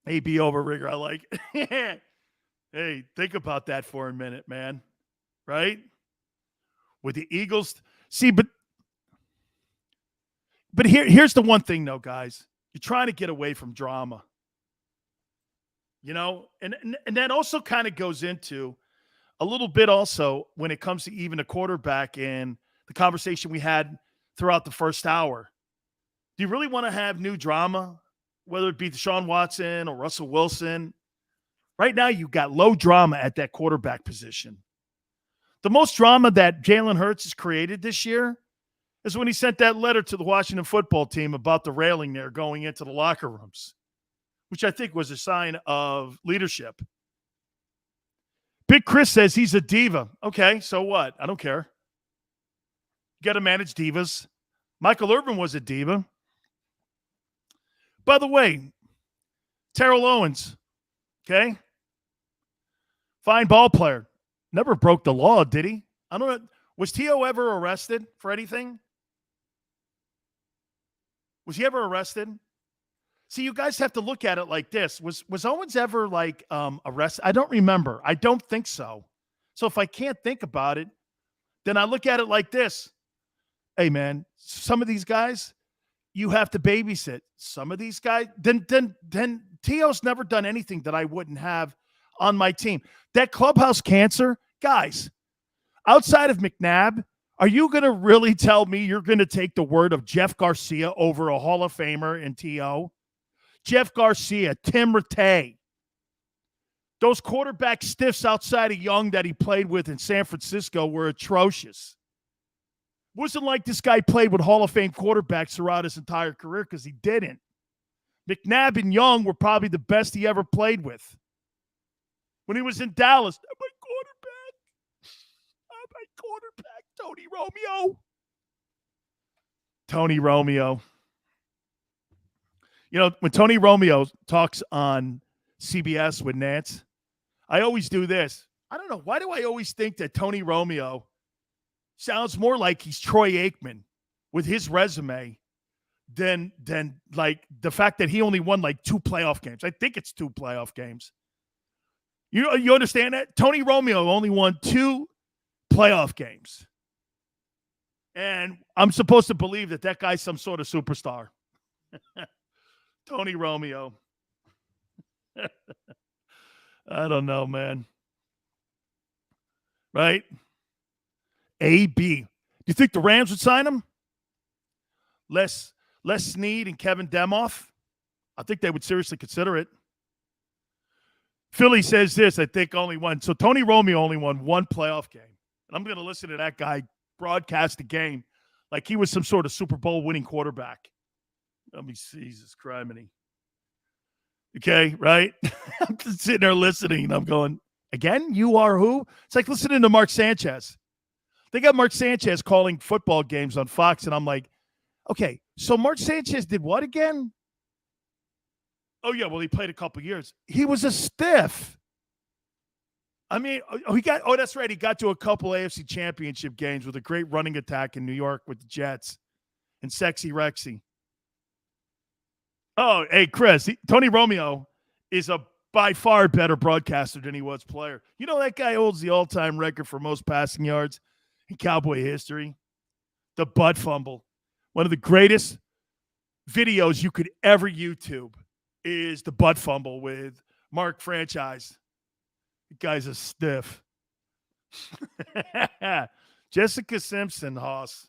AB over Rigger, I like it. Hey, think about that for a minute, man. Right? With the Eagles. See, but here's the one thing, though, guys. You're trying to get away from drama. You know? And that also kind of goes into a little bit also when it comes to even a quarterback and the conversation we had throughout the first hour. Do you really want to have new drama, whether it be Deshaun Watson or Russell Wilson? Right now, you've got low drama at that quarterback position. The most drama that Jalen Hurts has created this year is when he sent that letter to the Washington football team about the railing there going into the locker rooms, which I think was a sign of leadership. Big Chris says he's a diva. Okay, so what? I don't care. You got to manage divas. Michael Irvin was a diva. By the way, Terrell Owens, okay? Fine ball player. Never broke the law, did he? I don't know. Was T.O. ever arrested for anything? Was he ever arrested? See, you guys have to look at it like this. Was Owens ever arrested? I don't remember. I don't think so. So if I can't think about it, then I look at it like this. Hey, man, some of these guys, you have to babysit. Some of these guys, then T.O.'s never done anything that I wouldn't have on my team. That clubhouse cancer, guys, outside of McNabb, are you going to really tell me you're going to take the word of Jeff Garcia over a Hall of Famer in T.O.? Jeff Garcia, Tim Rattay. Those quarterback stiffs outside of Young that he played with in San Francisco were atrocious. It wasn't like this guy played with Hall of Fame quarterbacks throughout his entire career because he didn't. McNabb and Young were probably the best he ever played with. When he was in Dallas, my quarterback, Tony Romeo. Tony Romeo. You know, when Tony Romeo talks on CBS with Nance, I always do this. I don't know. Why do I always think that Tony Romeo sounds more like he's Troy Aikman with his resume than like the fact that he only won like 2 playoff games. I think it's 2 playoff games. You understand that? Tony Romeo only won 2 playoff games. And I'm supposed to believe that guy's some sort of superstar. Tony Romeo. I don't know, man. Right? AB. Do you think the Rams would sign him? Les Snead and Kevin Demoff? I think they would seriously consider it. Philly says this, I think only one. So Tony Romeo only won one playoff game. And I'm going to listen to that guy broadcast the game like he was some sort of Super Bowl winning quarterback. Let me see. Jesus criminy. Okay, right? I'm just sitting there listening, and I'm going, again, you are who? It's like listening to Mark Sanchez. They got Mark Sanchez calling football games on Fox, and I'm like, okay, so Mark Sanchez did what again? Oh, yeah, well, he played a couple years. He was a stiff. I mean, that's right. He got to a couple AFC championship games with a great running attack in New York with the Jets and Sexy Rexy. Oh, hey, Chris, Tony Romeo is a by far better broadcaster than he was player. You know, that guy holds the all-time record for most passing yards in Cowboy history. The butt fumble. One of the greatest videos you could ever YouTube is the butt fumble with Mark Franchise. The guy's a stiff. Jessica Simpson, Hoss.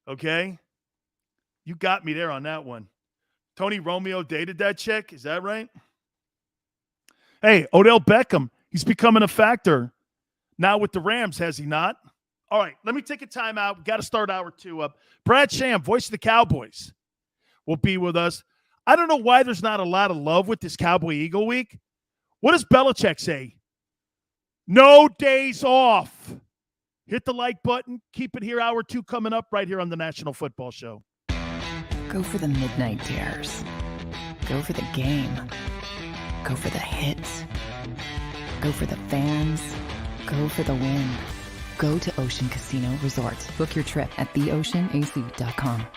Okay? You got me there on that one. Tony Romeo dated that chick. Is that right? Hey, Odell Beckham. He's becoming a factor now with the Rams, has he not? All right, let me take a timeout. We got to start hour 2 up. Brad Sham, voice of the Cowboys, will be with us. I don't know why there's not a lot of love with this Cowboy Eagle week. What does Belichick say? No days off. Hit the like button. Keep it here. Hour 2 coming up right here on the National Football Show. Go for the midnight dares. Go for the game. Go for the hits. Go for the fans. Go for the win. Go to Ocean Casino Resort. Book your trip at theoceanac.com.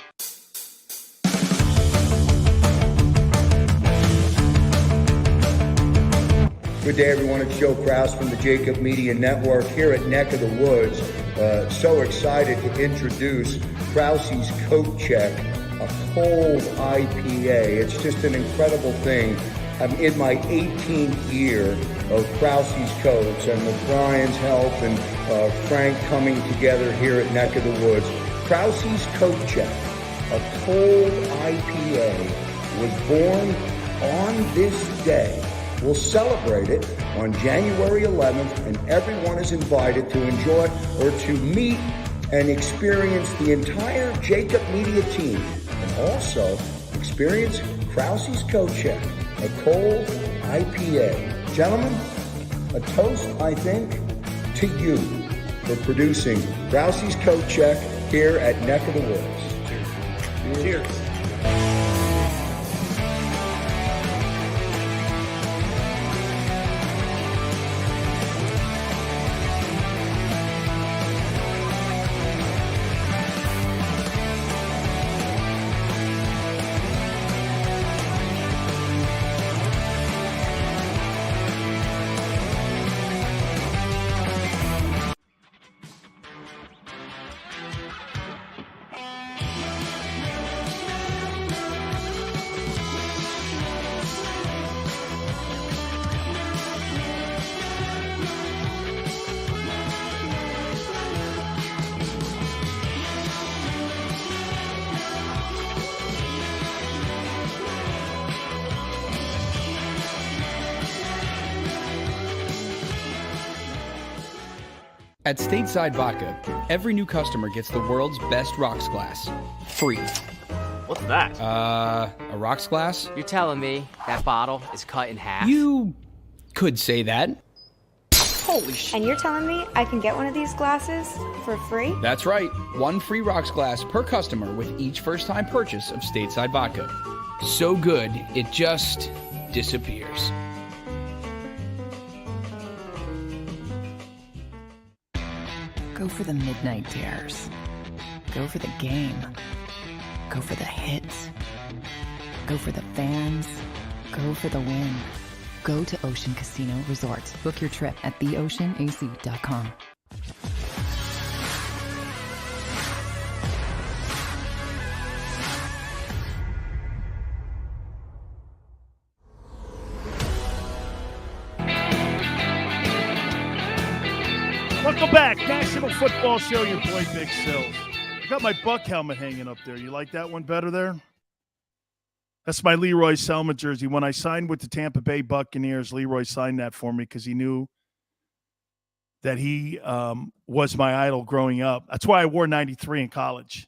Good day, everyone. It's Joe Kraus from the JAKIB Media Network here at Neck of the Woods. So excited to introduce Krause's Coat Check, a cold IPA. It's just an incredible thing. I'm in my 18th year of Krause's Coats, and with Brian's help and Frank coming together here at Neck of the Woods, Krause's Coat Check, a cold IPA, was born on this day. We'll celebrate it on January 11th, and everyone is invited to enjoy or to meet and experience the entire JAKIB Media team, and also experience Krause's Coat Check, a cold IPA. Gentlemen, a toast, I think, to you for producing Krause's Coat Check here at Neck of the Woods. Cheers. Cheers. At Stateside Vodka, every new customer gets the world's best rocks glass. Free. What's that? A rocks glass? You're telling me that bottle is cut in half? You could say that. Holy shit. And you're telling me I can get one of these glasses for free? That's right. One free rocks glass per customer with each first-time purchase of Stateside Vodka. So good, it just disappears. Go for the midnight dares. Go for the game. Go for the hits. Go for the fans. Go for the win. Go to Ocean Casino Resort. Book your trip at theoceanac.com. Welcome back. National Football Show, your boy Big Sills. I got my Buck helmet hanging up there. You like that one better there? That's my Leroy Selma jersey. When I signed with the Tampa Bay Buccaneers, Leroy signed that for me because he knew that he was my idol growing up. That's why I wore 93 in college,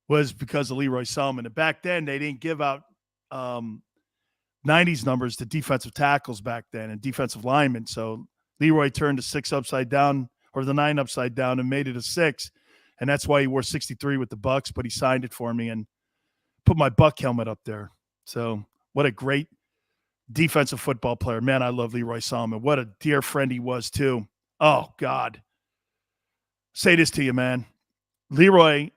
was because of Leroy Selma. And back then, they didn't give out 90s numbers to defensive tackles back then and defensive linemen. So Leroy turned the 6 upside down or the 9 upside down and made it a 6. And that's why he wore 63 with the Bucks, but he signed it for me and put my Buck helmet up there. So what a great defensive football player. Man, I love Leroy Solomon. What a dear friend he was too. Oh, God. Say this to you, man. Leroy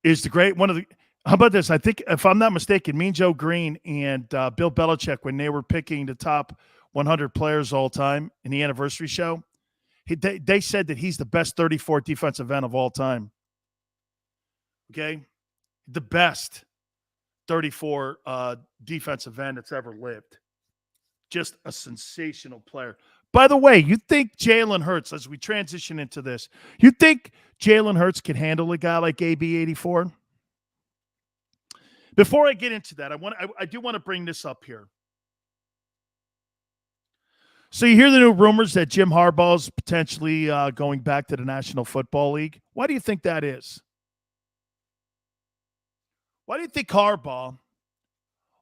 is the great one of the – how about this? I think, if I'm not mistaken, Mean Joe Green and Bill Belichick, when they were picking the top 100 players all time in the anniversary show, they said that he's the best 34 defensive end of all time. Okay? The best 34 defensive end that's ever lived. Just a sensational player. By the way, you think Jalen Hurts, as we transition into this, you think Jalen Hurts can handle a guy like AB84? Before I get into that, I do want to bring this up here. So you hear the new rumors that Jim Harbaugh is potentially going back to the National Football League. Why do you think that is? Why do you think Harbaugh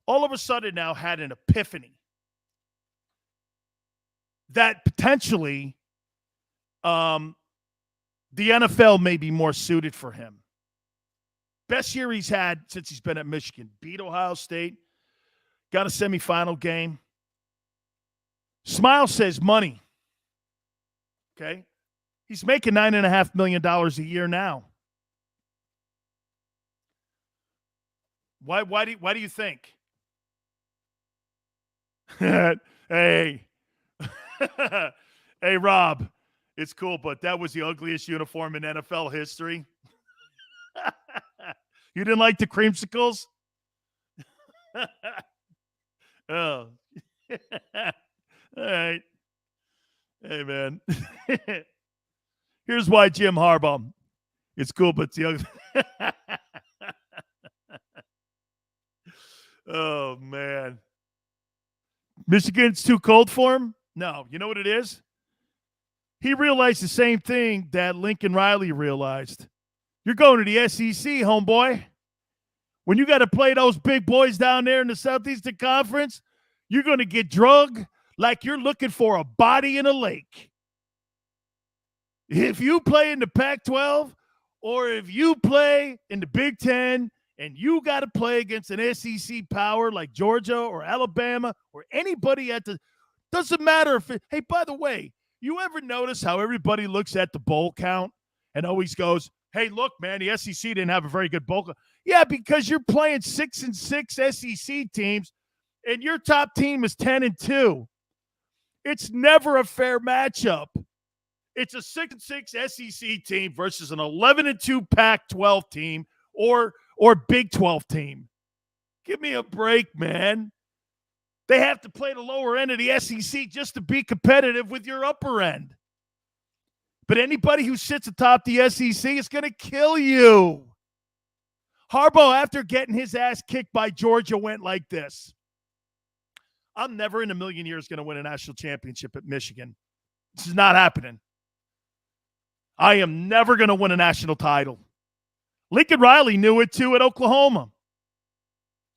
all of a sudden now had an epiphany that potentially the NFL may be more suited for him? Best year he's had since he's been at Michigan. Beat Ohio State. Got a semifinal game. Smile says money. Okay? He's making $9.5 million a year now. Why do you think? Hey. Hey, Rob. It's cool, but that was the ugliest uniform in NFL history. You didn't like the creamsicles? Oh. All right. Hey, man. Here's why Jim Harbaugh. It's cool, but it's the ugly. Oh, man. Michigan's too cold for him? No. You know what it is? He realized the same thing that Lincoln Riley realized. You're going to the SEC, homeboy. When you got to play those big boys down there in the Southeastern Conference, you're going to get drugged like you're looking for a body in a lake. If you play in the Pac-12 or if you play in the Big Ten and you got to play against an SEC power like Georgia or Alabama or anybody at the – doesn't matter if it – hey, by the way, you ever notice how everybody looks at the bowl count and always goes, hey, look, man, the SEC didn't have a very good bowl count. Yeah, because you're playing 6-6 SEC teams and your top team is 10-2. It's never a fair matchup. It's a 6-6 SEC team versus an 11-2 Pac-12 team or Big 12 team. Give me a break, man. They have to play the lower end of the SEC just to be competitive with your upper end. But anybody who sits atop the SEC is going to kill you. Harbaugh, after getting his ass kicked by Georgia, went like this. I'm never in a million years going to win a national championship at Michigan. This is not happening. I am never going to win a national title. Lincoln Riley knew it too at Oklahoma.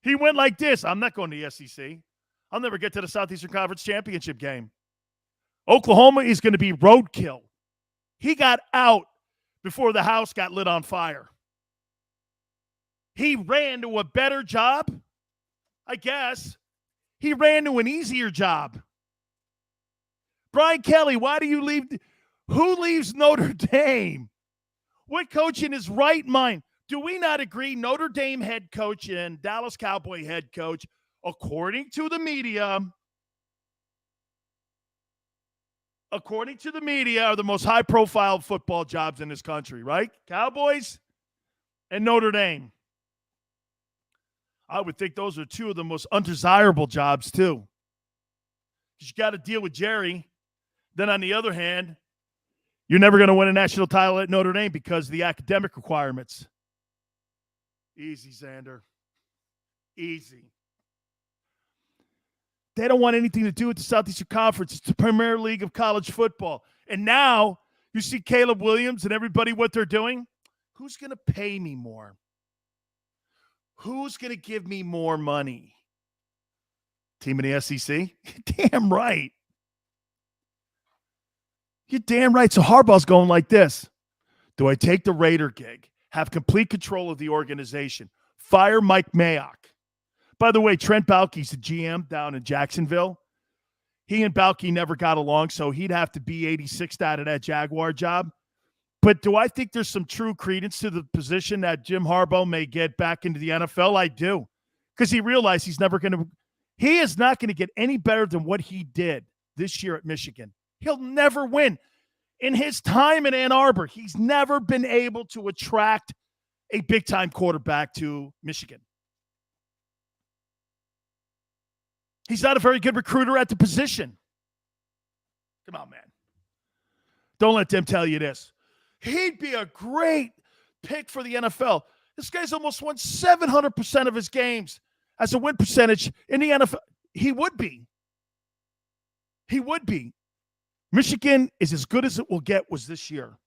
He went like this. I'm not going to the SEC. I'll never get to the Southeastern Conference championship game. Oklahoma is going to be roadkill. He got out before the house got lit on fire. He ran to a better job, I guess. He ran to an easier job. Brian Kelly, why do you leave? Who leaves Notre Dame? What coach in his right mind? Do we not agree Notre Dame head coach and Dallas Cowboy head coach, according to the media, are the most high-profile football jobs in this country, right? Cowboys and Notre Dame. I would think those are two of the most undesirable jobs, too. You got to deal with Jerry. Then, on the other hand, You're never going to win a national title at Notre Dame because of the academic requirements. Easy, Xander. Easy. They don't want anything to do with the Southeastern Conference. It's the Premier League of college football. And now you see Caleb Williams and everybody what they're doing. Who's going to pay me more? Who's going to give me more money? Team in the SEC? Damn right. You're damn right. So Harbaugh's going like this. Do I take the Raider gig, have complete control of the organization, fire Mike Mayock? By the way, Trent Baalke's the GM down in Jacksonville. He and Baalke never got along, so he'd have to be 86th out of that Jaguar job. But do I think there's some true credence to the position that Jim Harbaugh may get back into the NFL? I do. Because he realized he is not going to get any better than what he did this year at Michigan. He'll never win. In his time in Ann Arbor, he's never been able to attract a big-time quarterback to Michigan. He's not a very good recruiter at the position. Come on, man. Don't let them tell you this. He'd be a great pick for the NFL. This guy's almost won 700% of his games as a win percentage in the NFL. He would be. He would be. Michigan is as good as it will get was this year.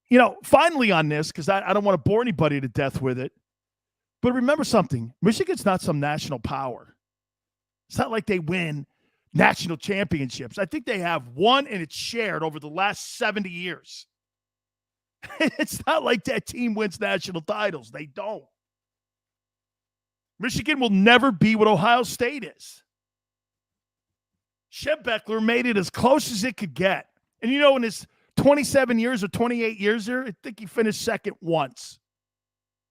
You know, finally on this, because I don't want to bore anybody to death with it, but remember something. Michigan's not some national power. It's not like they win national championships. I think they have one, and it's shared over the last 70 years. It's not like that team wins national titles. They don't. Michigan will never be what Ohio State is. Schembechler made it as close as it could get. And you know, in his 27 years or 28 years there, I think he finished second once.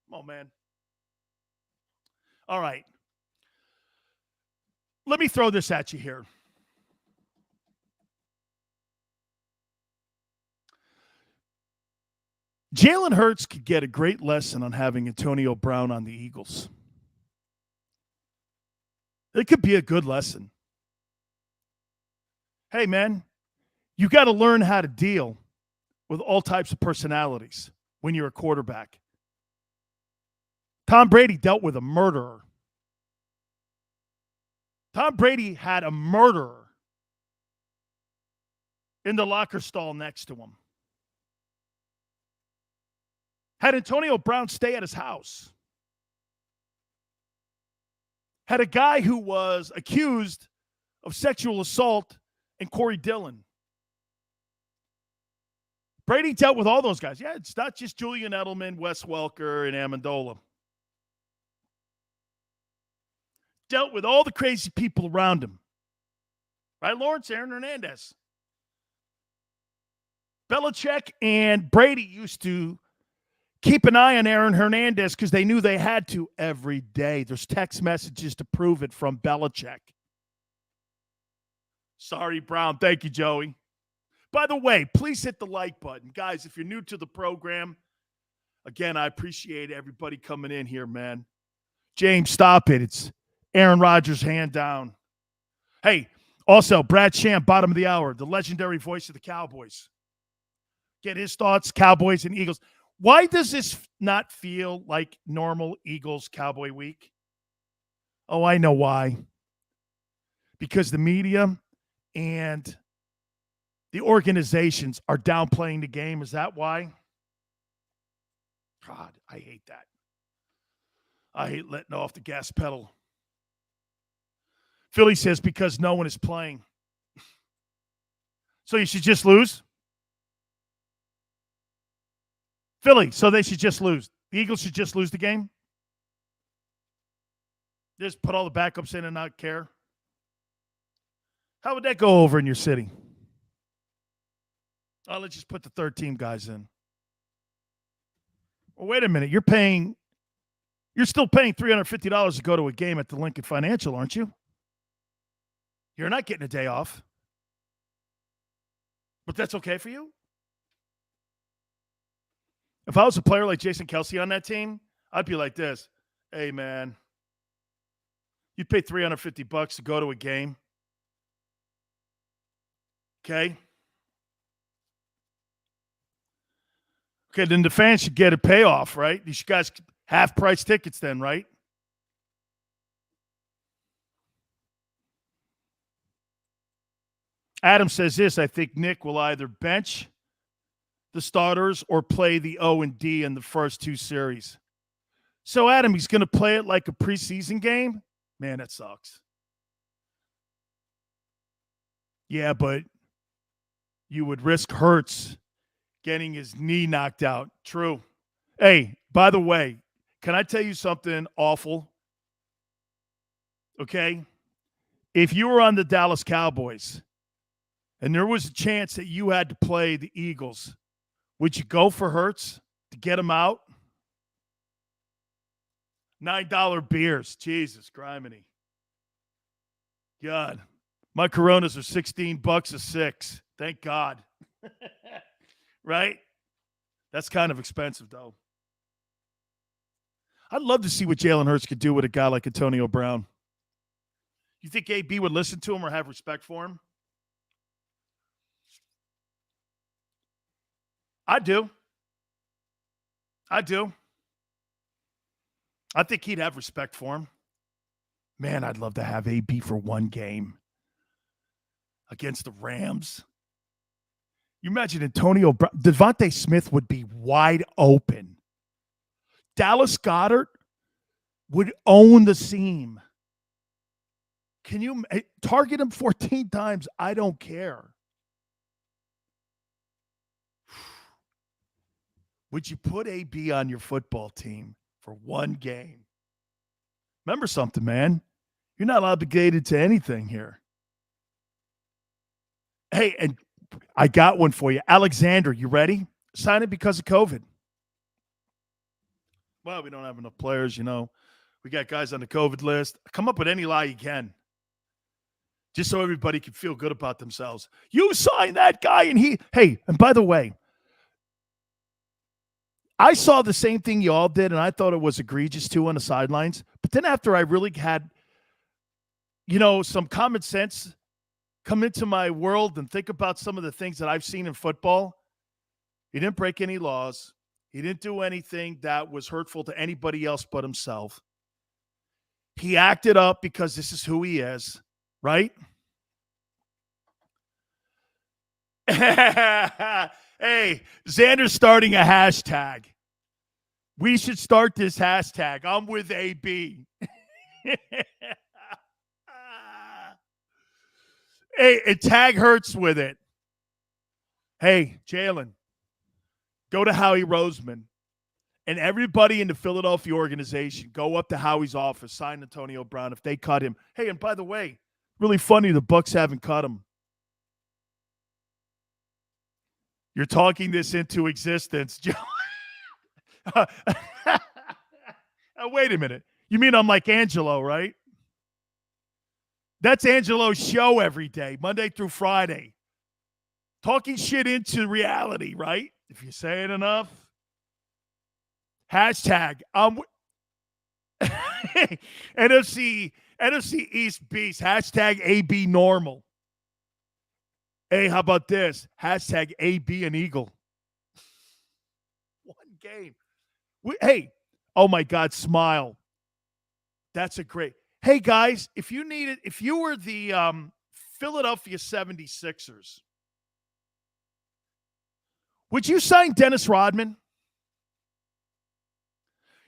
Come on, man. All right. Let me throw this at you here. Jalen Hurts could get a great lesson on having Antonio Brown on the Eagles. It could be a good lesson. Hey, man, you got to learn how to deal with all types of personalities when you're a quarterback. Tom Brady dealt with a murderer. Tom Brady had a murderer in the locker stall next to him. Had Antonio Brown stay at his house. Had a guy who was accused of sexual assault and Corey Dillon. Brady dealt with all those guys. Yeah, it's not just Julian Edelman, Wes Welker, and Amendola. Dealt with all the crazy people around him. Right, Lawrence? Aaron Hernandez. Belichick and Brady used to keep an eye on Aaron Hernandez because they knew they had to every day. There's text messages to prove it from Belichick. Sorry, Brown. Thank you, Joey. By the way, please hit the like button. Guys, if you're new to the program, again, I appreciate everybody coming in here, man. James, stop it. It's Aaron Rodgers, hand down. Hey, also, Brad Sham, bottom of the hour, the legendary voice of the Cowboys. Get his thoughts, Cowboys and Eagles. Why does this not feel like normal Eagles-Cowboy week? Oh, I know why. Because the media and the organizations are downplaying the game. Is that why? God, I hate that. I hate letting off the gas pedal. Philly says because no one is playing. So you should just lose? Philly, so they should just lose. The Eagles should just lose the game? Just put all the backups in and not care? How would that go over in your city? Oh, let's just put the third-team guys in. Well, wait a minute. You're still paying $350 to go to a game at the Lincoln Financial, aren't you? You're not getting a day off. But that's okay for you? If I was a player like Jason Kelce on that team, I'd be like this. Hey, man, you'd pay $350 to go to a game. Okay? Okay, then the fans should get a payoff, right? You guys half-price tickets then, right? Adam says this, I think Nick will either bench the starters or play the O and D in the first two series. So, Adam, he's going to play it like a preseason game? Man, that sucks. Yeah, but you would risk Hurts getting his knee knocked out. True. Hey, by the way, can I tell you something awful? Okay? If you were on the Dallas Cowboys and there was a chance that you had to play the Eagles, would you go for Hurts to get him out? $9 beers. Jesus, criminy. God. My Coronas are $16 a six. Thank God. Right? That's kind of expensive, though. I'd love to see what Jalen Hurts could do with a guy like Antonio Brown. You think AB would listen to him or have respect for him? I do. I think he'd have respect for him. Man, I'd love to have AB for one game against the Rams. You imagine Antonio Brown. Devontae Smith would be wide open. Dallas Goedert would own the seam. Can you target him 14 times? I don't care. Would you put AB on your football team for one game? Remember something, man. You're not obligated to anything here. Hey, and I got one for you. Alexander, you ready? Sign it because of COVID. Well, we don't have enough players, you know. We got guys on the COVID list. Come up with any lie you can. Just so everybody can feel good about themselves. You signed that guy and he... Hey, and by the way, I saw the same thing you all did, and I thought it was egregious too on the sidelines. But then after I really had, you know, some common sense come into my world and think about some of the things that I've seen in football, he didn't break any laws. He didn't do anything that was hurtful to anybody else but himself. He acted up because this is who he is, right? Hey, Xander's starting a hashtag. We should start this hashtag. I'm with AB. Hey, and tag Hurts with it. Hey, Jalen, go to Howie Roseman. And everybody in the Philadelphia organization, go up to Howie's office, sign Antonio Brown if they cut him. Hey, and by the way, really funny, the Bucs haven't cut him. You're talking this into existence. Wait a minute. You mean I'm like Angelo, right? That's Angelo's show every day, Monday through Friday. Talking shit into reality, right? If you say it enough. Hashtag. NFC East Beast. Hashtag AB normal. Hey, how about this? Hashtag AB an Eagle. One game. Hey, oh my God, smile. That's a great. Hey guys, if you were the Philadelphia 76ers, would you sign Dennis Rodman?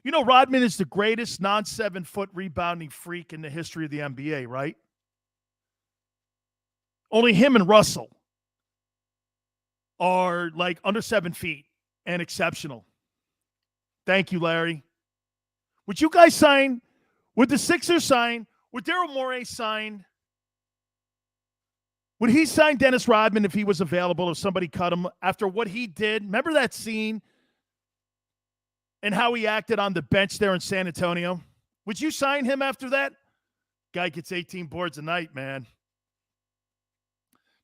You know, Rodman is the greatest non-7-foot rebounding freak in the history of the NBA, right? Only him and Russell are like under 7 feet and exceptional. Thank you, Larry. Would you guys sign? Would the Sixers sign? Would Daryl Morey sign? Would he sign Dennis Rodman if he was available, if somebody cut him after what he did? Remember that scene and how he acted on the bench there in San Antonio? Would you sign him after that? Guy gets 18 boards a night, man.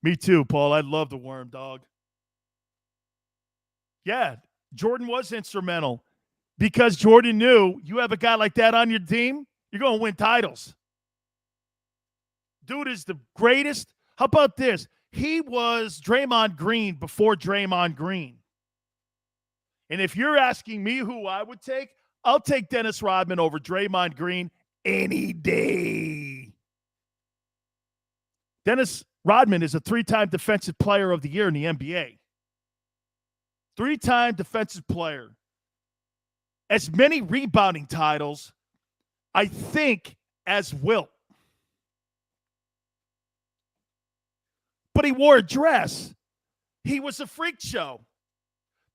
Me too, Paul. I'd love the worm, dog. Yeah, Jordan was instrumental because Jordan knew you have a guy like that on your team, you're going to win titles. Dude is the greatest. How about this? He was Draymond Green before Draymond Green. And if you're asking me who I would take, I'll take Dennis Rodman over Draymond Green any day. Dennis Rodman is a 3-time Defensive Player of the Year in the NBA. 3-time Defensive Player. As many rebounding titles, I think, as Wilt. But he wore a dress. He was a freak show.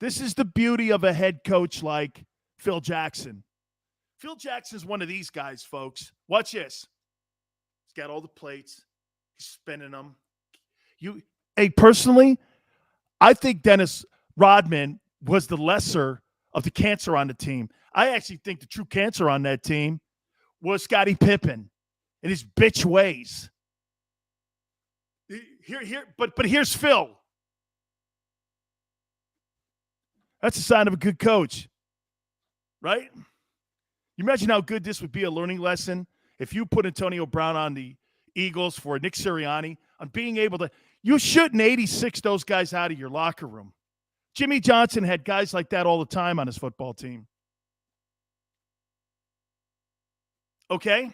This is the beauty of a head coach like Phil Jackson. Phil Jackson's one of these guys, folks. Watch this. He's got all the plates. He's spinning them. Personally, I think Dennis Rodman was the lesser of the cancer on the team. I actually think the true cancer on that team was Scottie Pippen and his bitch ways. But here's Phil. That's a sign of a good coach, right? You imagine how good this would be a learning lesson if you put Antonio Brown on the Eagles for Nick Sirianni on being able to – you shouldn't 86 those guys out of your locker room. Jimmy Johnson had guys like that all the time on his football team. Okay?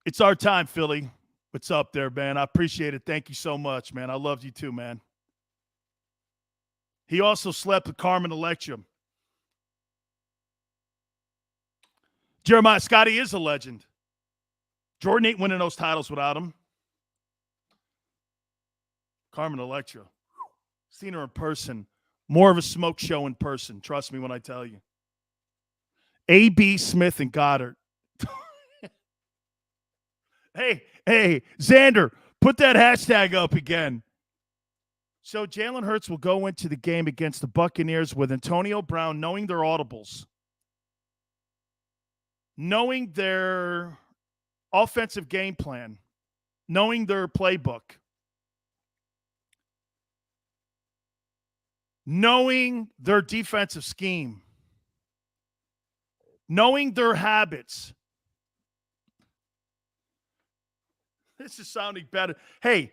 It's our time, Philly. What's up there, man? I appreciate it. Thank you so much, man. I loved you too, man. He also slept with Carmen Electra. Jeremiah Scotty is a legend. Jordan ain't winning those titles without him. Carmen Electra. Seen her in person. More of a smoke show in person. Trust me when I tell you. A.B. Smith and Goddard. Hey, Xander, put that hashtag up again. So Jalen Hurts will go into the game against the Buccaneers with Antonio Brown knowing their audibles, knowing their offensive game plan, knowing their playbook, knowing their defensive scheme, knowing their habits. This is sounding better. Hey,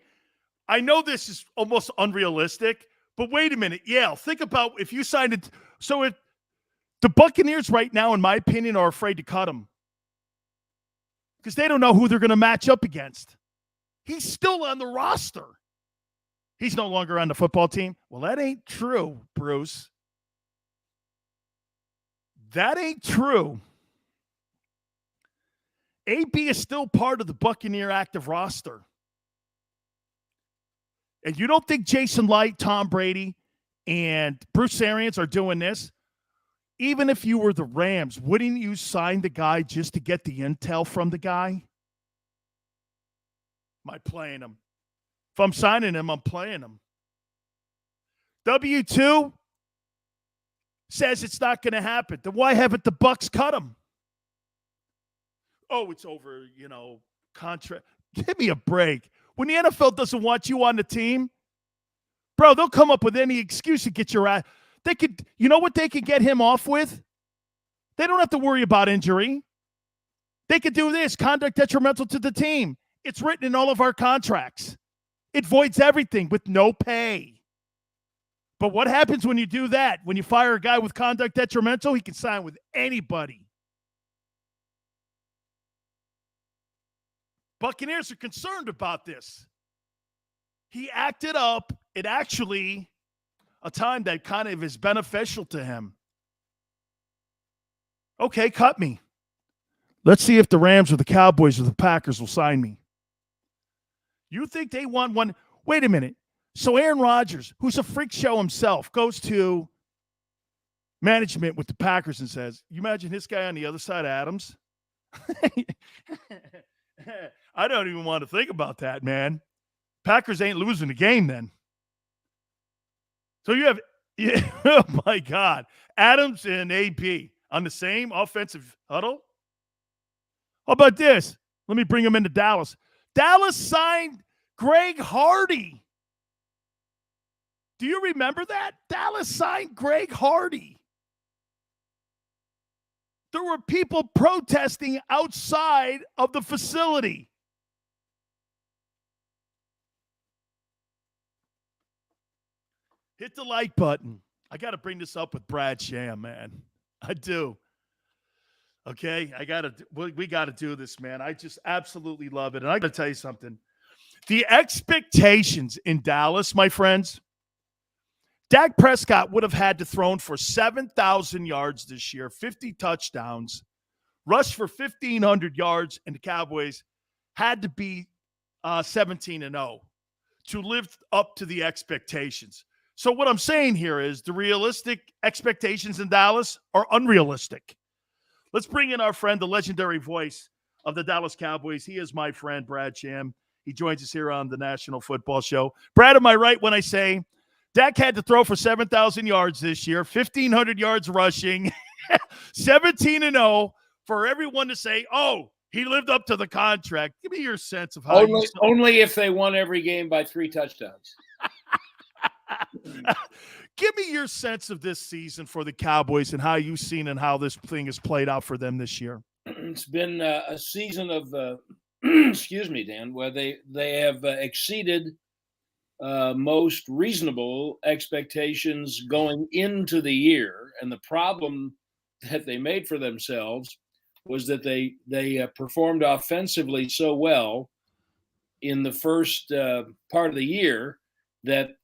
I know this is almost unrealistic, but wait a minute. Yeah, think about if you signed it. So if the Buccaneers right now, in my opinion, are afraid to cut him because they don't know who they're going to match up against. He's still on the roster. He's no longer on the football team. Well, that ain't true, Bruce. That ain't true. AB is still part of the Buccaneer active roster. And you don't think Jason Light, Tom Brady, and Bruce Arians are doing this? Even if you were the Rams, wouldn't you sign the guy just to get the intel from the guy? Am I playing him? If I'm signing him, I'm playing him. W2 says it's not going to happen. Then why haven't the Bucs cut him? Oh, it's over, contract. Give me a break. When the NFL doesn't want you on the team, bro, they'll come up with any excuse to get your ass. They could, you know what they could get him off with? They don't have to worry about injury. They could do this, conduct detrimental to the team. It's written in all of our contracts. It voids everything with no pay. But what happens when you do that? When you fire a guy with conduct detrimental, he can sign with anybody. Buccaneers are concerned about this. He acted up at actually a time that kind of is beneficial to him. Okay, cut me. Let's see if the Rams or the Cowboys or the Packers will sign me. You think they want one? Wait a minute. So Aaron Rodgers, who's a freak show himself, goes to management with the Packers and says, you imagine this guy on the other side of Adams? I don't even want to think about that, man. Packers ain't losing the game then. So you have, oh my God, Adams and AB on the same offensive huddle? How about this? Let me bring him into Dallas. Dallas signed Greg Hardy. Do you remember that? Dallas signed Greg Hardy. There were people protesting outside of the facility. Hit the like button. I got to bring this up with Brad Sham, man. I do. Okay, we got to do this, man. I just absolutely love it. And I got to tell you something. The expectations in Dallas, my friends, Dak Prescott would have had to thrown for 7,000 yards this year, 50 touchdowns, rushed for 1,500 yards, and the Cowboys had to be 17-0 to live up to the expectations. So what I'm saying here is the realistic expectations in Dallas are unrealistic. Let's bring in our friend, the legendary voice of the Dallas Cowboys. He is my friend, Brad Sham. He joins us here on the National Football Show. Brad, am I right when I say Dak had to throw for 7,000 yards this year, 1,500 yards rushing, 17-0 for everyone to say, oh, he lived up to the contract. Give me your sense of how only if they won every game by 3 touchdowns. Give me your sense of this season for the Cowboys and how you've seen and how this thing has played out for them this year. It's been a season of, excuse me, Dan, where they have exceeded most reasonable expectations going into the year. And the problem that they made for themselves was that they performed offensively so well in the first part of the year that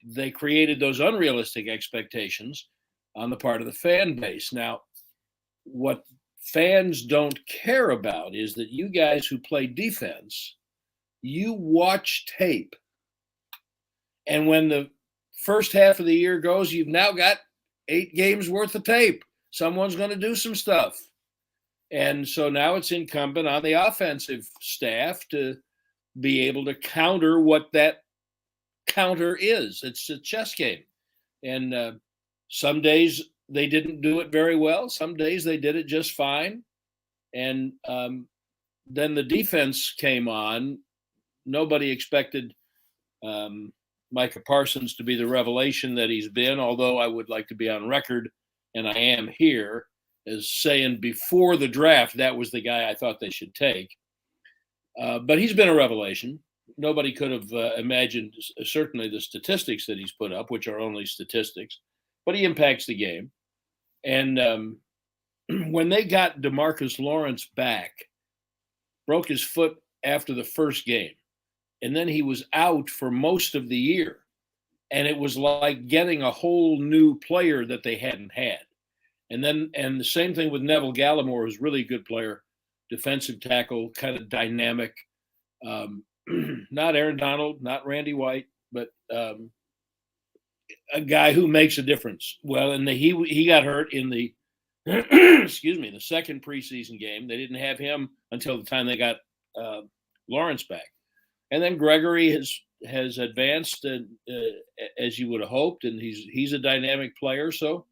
they created those unrealistic expectations on the part of the fan base. Now, what fans don't care about is that you guys who play defense, you watch tape. And when the first half of the year goes, you've now got 8 games worth of tape. Someone's going to do some stuff. And so now it's incumbent on the offensive staff to be able to counter what that counter is. It's a chess game. And some days they didn't do it very well. Some days they did it just fine. And then the defense came on. Nobody expected Micah Parsons to be the revelation that he's been, although I would like to be on record, and I am here, as saying before the draft that was the guy I thought they should take. But he's been a revelation. Nobody could have imagined certainly the statistics that he's put up, which are only statistics, but he impacts the game. And when they got DeMarcus Lawrence back, broke his foot after the first game, and then he was out for most of the year. And it was like getting a whole new player that they hadn't had. And the same thing with Neville Gallimore, who's really a good player, defensive tackle, kind of dynamic. Not Aaron Donald, not Randy White, but a guy who makes a difference. Well, and he got hurt in the excuse me, the second preseason game. They didn't have him until the time they got Lawrence back. And then Gregory has advanced as you would have hoped, and he's a dynamic player. So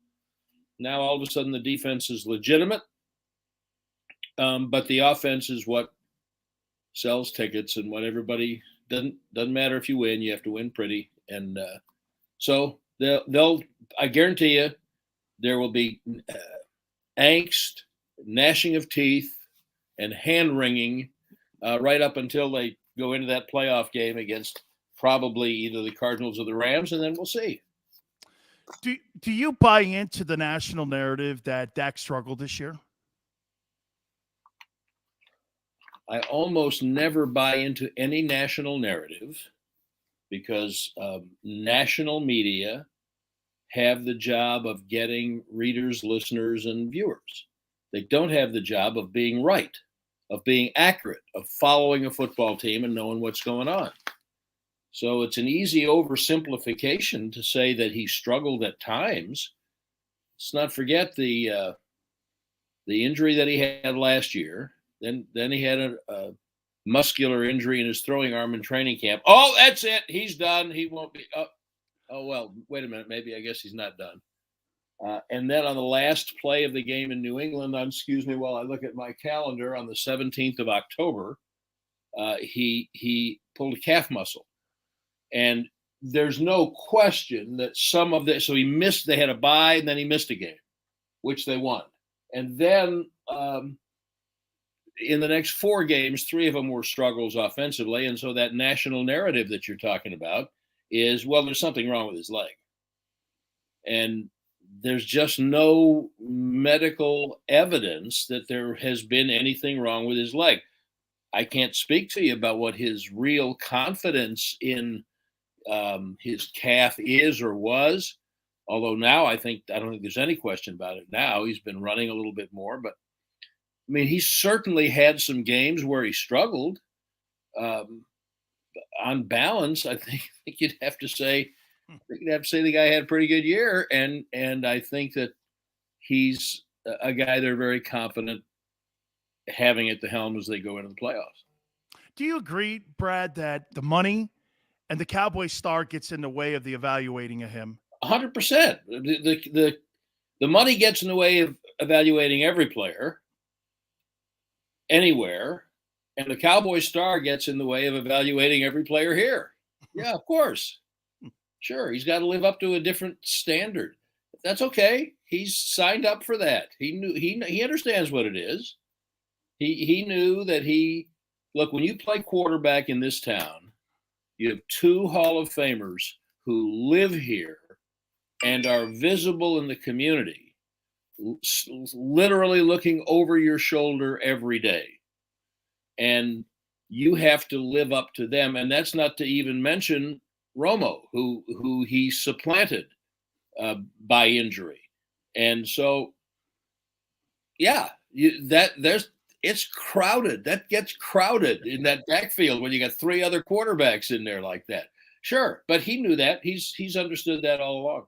now all of a sudden the defense is legitimate, but the offense is what sells tickets, and what everybody doesn't matter if you win, you have to win pretty. And so they'll I guarantee you there will be angst, gnashing of teeth, and hand wringing right up until they go into that playoff game against probably either the Cardinals or the Rams, and then we'll see. Do you buy into the national narrative that Dak struggled this year? I almost never buy into any national narrative because national media have the job of getting readers, listeners, and viewers. They don't have the job of being right, of being accurate, of following a football team and knowing what's going on. So it's an easy oversimplification to say that he struggled at times. Let's not forget the injury that he had last year. Then he had a muscular injury in his throwing arm in training camp. Oh, that's it. He's done. He won't be. Oh well, wait a minute. Maybe I guess he's not done. And then on the last play of the game in New England, excuse me while I look at my calendar, on the 17th of October, he pulled a calf muscle. And there's no question that some of that, so he missed, they had a bye, and then he missed a game, which they won. And then in the next 4 games, 3 of them were struggles offensively. And so that national narrative that you're talking about is, well, there's something wrong with his leg. And there's just no medical evidence that there has been anything wrong with his leg. I can't speak to you about what his real confidence in his calf is or was, although now I don't think there's any question about it now. He's been running a little bit more, but I mean, he certainly had some games where he struggled. On balance, I think you'd have to say the guy had a pretty good year, and I think that he's a guy they're very confident having at the helm as they go into the playoffs. Do you agree, Brad, that the money and the Cowboy star gets in the way of the evaluating of him? 100%. The money gets in the way of evaluating every player anywhere, and the Cowboy star gets in the way of evaluating every player here. Yeah, of course. Sure, he's got to live up to a different standard. That's okay. He's signed up for that. He understands what it is. He knew that look, when you play quarterback in this town, you have two Hall of Famers who live here and are visible in the community, literally looking over your shoulder every day. And you have to live up to them. And that's not to even mention Romeo, who he supplanted by injury. And so, yeah, it's crowded. That gets crowded in that backfield when you got three other quarterbacks in there like that. Sure, but he knew that. He's understood that all along.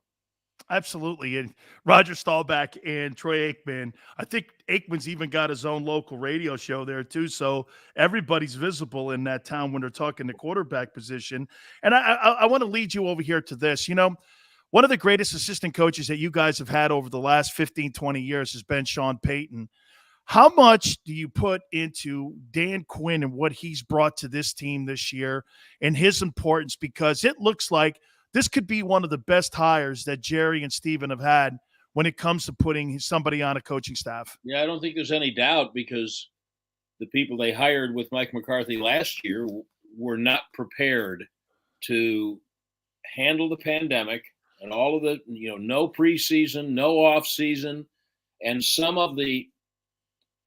Absolutely. And Roger Staubach and Troy Aikman, I think Aikman's even got his own local radio show there too. So everybody's visible in that town when they're talking the quarterback position. And I want to lead you over here to this. You know, one of the greatest assistant coaches that you guys have had over the last 15, 20 years has been Sean Payton. How much do you put into Dan Quinn and what he's brought to this team this year and his importance? Because it looks like this could be one of the best hires that Jerry and Steven have had when it comes to putting somebody on a coaching staff. Yeah, I don't think there's any doubt, because the people they hired with Mike McCarthy last year were not prepared to handle the pandemic and all of the, no preseason, no off season, and some of the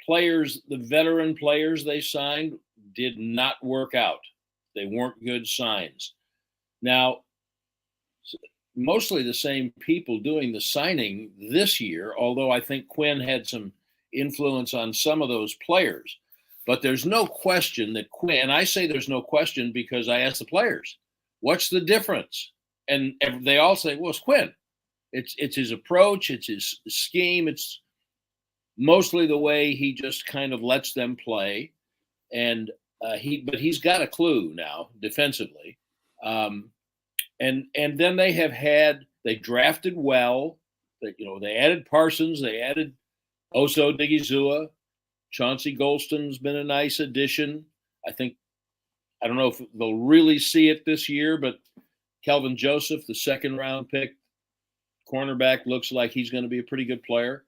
players, the veteran players they signed, did not work out. They weren't good signs. Now, mostly the same people doing the signing this year, although I think Quinn had some influence on some of those players. But there's no question that Quinn, and I say there's no question because I asked the players, what's the difference? And they all say, well, it's Quinn. It's his approach, it's his scheme, it's mostly the way he just kind of lets them play. And but he's got a clue now defensively. And then they drafted well. They added Parsons, they added Oso Digizua. Chauncey Golston's been a nice addition. I don't know if they'll really see it this year, but Kelvin Joseph, the second round pick cornerback, looks like he's going to be a pretty good player.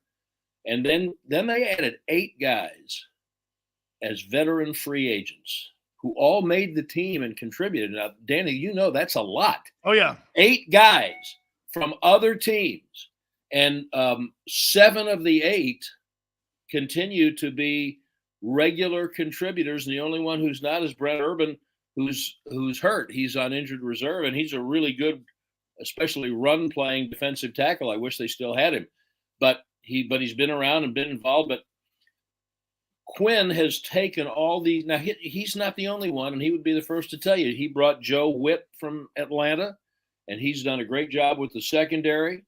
And then they added 8 guys as veteran free agents who all made the team and contributed. Now, Danny, that's a lot. Oh, yeah. 8 guys from other teams. And 7 of the 8 continue to be regular contributors. And the only one who's not is Brett Urban, who's hurt. He's on injured reserve, and he's a really good, especially run-playing defensive tackle. I wish they still had him. But he's been around and been involved. But Quinn has taken all these. Now, he's not the only one, and he would be the first to tell you. He brought Joe Witt from Atlanta, and he's done a great job with the secondary.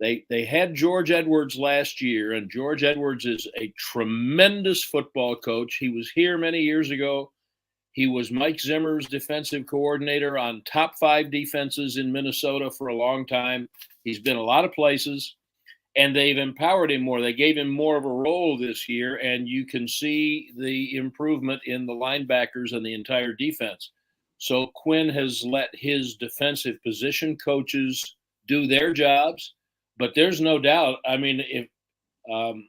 They had George Edwards last year, and George Edwards is a tremendous football coach. He was here many years ago. He was Mike Zimmer's defensive coordinator on top 5 defenses in Minnesota for a long time. He's been a lot of places. And they've empowered him more. They gave him more of a role this year, and you can see the improvement in the linebackers and the entire defense. So Quinn has let his defensive position coaches do their jobs, but there's no doubt. I mean, I'm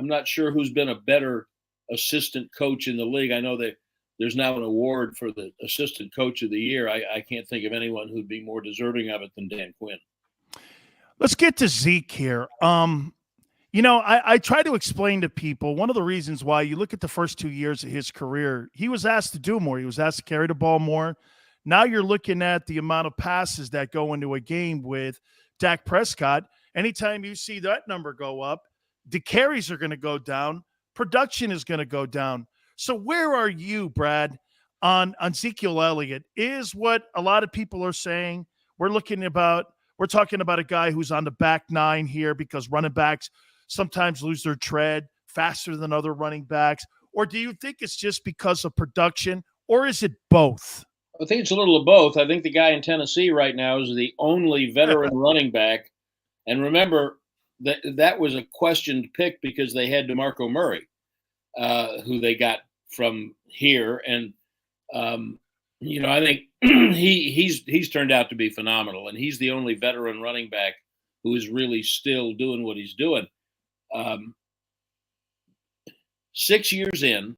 not sure who's been a better assistant coach in the league. I know that there's now an award for the assistant coach of the year. I can't think of anyone who'd be more deserving of it than Dan Quinn. Let's get to Zeke here. I try to explain to people one of the reasons why you look at the first 2 years of his career, he was asked to do more. He was asked to carry the ball more. Now you're looking at the amount of passes that go into a game with Dak Prescott. Anytime you see that number go up, the carries are going to go down. Production is going to go down. So where are you, Brad, on Ezekiel Elliott? Is what a lot of people are saying. We're talking about a guy who's on the back nine here because running backs sometimes lose their tread faster than other running backs. Or do you think it's just because of production, or is it both? I think it's a little of both. I think the guy in Tennessee right now is the only veteran running back. And remember, that was a questioned pick because they had DeMarco Murray, who they got from here. And, I think he's turned out to be phenomenal. And he's the only veteran running back who is really still doing what he's doing. 6 years in,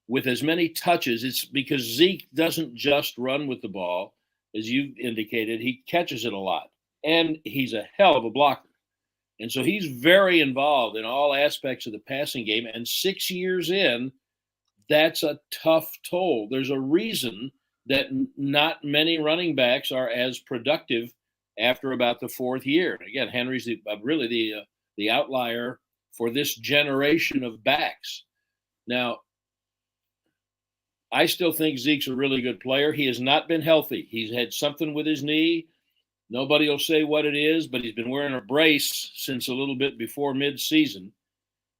with as many touches, it's because Zeke doesn't just run with the ball, as you indicated. He catches it a lot, and he's a hell of a blocker. And so he's very involved in all aspects of the passing game. And 6 years in, that's a tough toll. There's a reason that not many running backs are as productive after about the fourth year. Again, Henry's really the outlier for this generation of backs. Now, I still think Zeke's a really good player. He has not been healthy. He's had something with his knee. Nobody will say what it is, but he's been wearing a brace since a little bit before mid-season.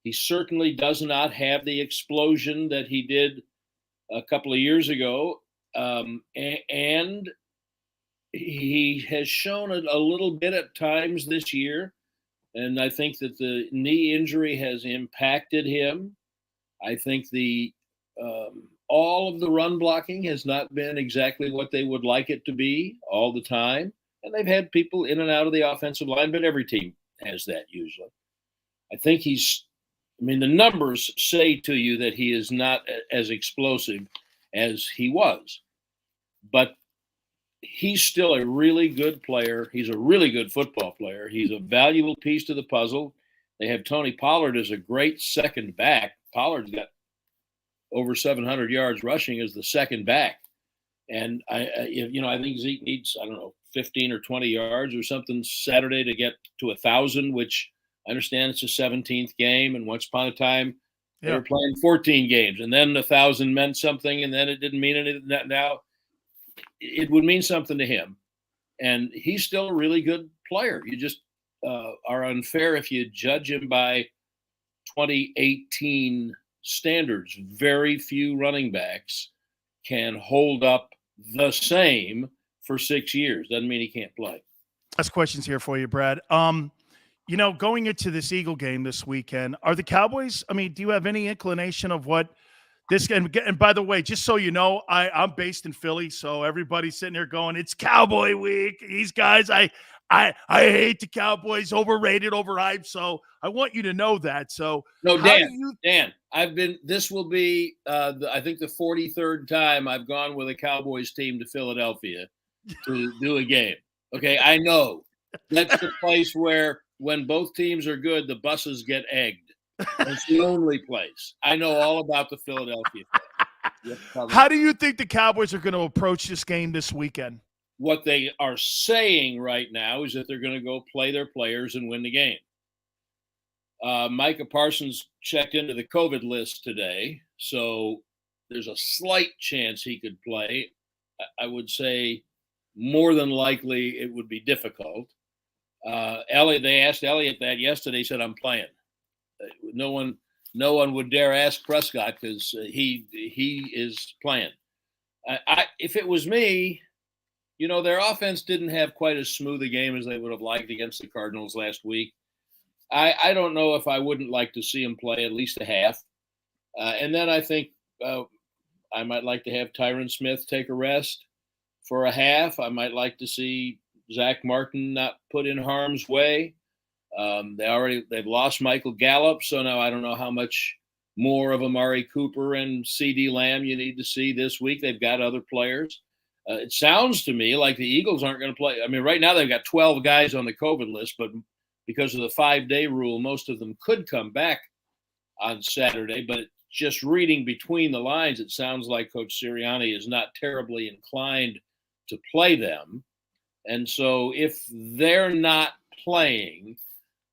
He certainly does not have the explosion that he did a couple of years ago. And he has shown it a little bit at times this year. And I think that the knee injury has impacted him. I think all of the run blocking has not been exactly what they would like it to be all the time. And they've had people in and out of the offensive line, but every team has that usually. I think the numbers say to you that he is not as explosive as he was. But he's still a really good player. He's a really good football player. He's a valuable piece to the puzzle. They have Tony Pollard as a great second back. Pollard's got over 700 yards rushing as the second back. And I think Zeke needs, 15 or 20 yards or something Saturday to get to 1,000, which I understand it's a 17th game. And once upon a time, they were playing 14 games. And then 1,000 meant something, and then it didn't mean anything. Now it would mean something to him. And he's still a really good player. You just are unfair if you judge him by 2018 standards. Very few running backs can hold up the same for 6 years. Doesn't mean he can't play. Last questions here for you, Brad. Going into this Eagle game this weekend, are the Cowboys, do you have any inclination of what this game? And by the way, just so you know, I'm based in Philly, so everybody's sitting there going, it's Cowboy week. These guys, I hate the Cowboys, overrated, overhyped. So I want you to know that. So no, Dan, this will be, I think the 43rd time I've gone with a Cowboys team to Philadelphia to do a game. Okay. I know that's the place where when both teams are good, the buses get egged. It's the only place. I know all about the Philadelphia fans. How do you think the Cowboys are going to approach this game this weekend? What they are saying right now is that they're going to go play their players and win the game. Micah Parsons checked into the COVID list today, so there's a slight chance he could play. I would say more than likely it would be difficult. They asked Elliott that yesterday. He said, I'm playing. No one would dare ask Prescott because he is playing. If it was me, their offense didn't have quite as smooth a game as they would have liked against the Cardinals last week. I don't know if I wouldn't like to see him play at least a half. And then I think I might like to have Tyron Smith take a rest for a half. I might like to see Zach Martin not put in harm's way. They've lost Michael Gallup, so now I don't know how much more of Amari Cooper and CeeDee Lamb you need to see this week. They've got other players. It sounds to me like the Eagles aren't going to play. I mean, right now they've got 12 guys on the COVID list, but because of the 5-day rule, most of them could come back on Saturday. But just reading between the lines, it sounds like Coach Sirianni is not terribly inclined to play them. And so if they're not playing,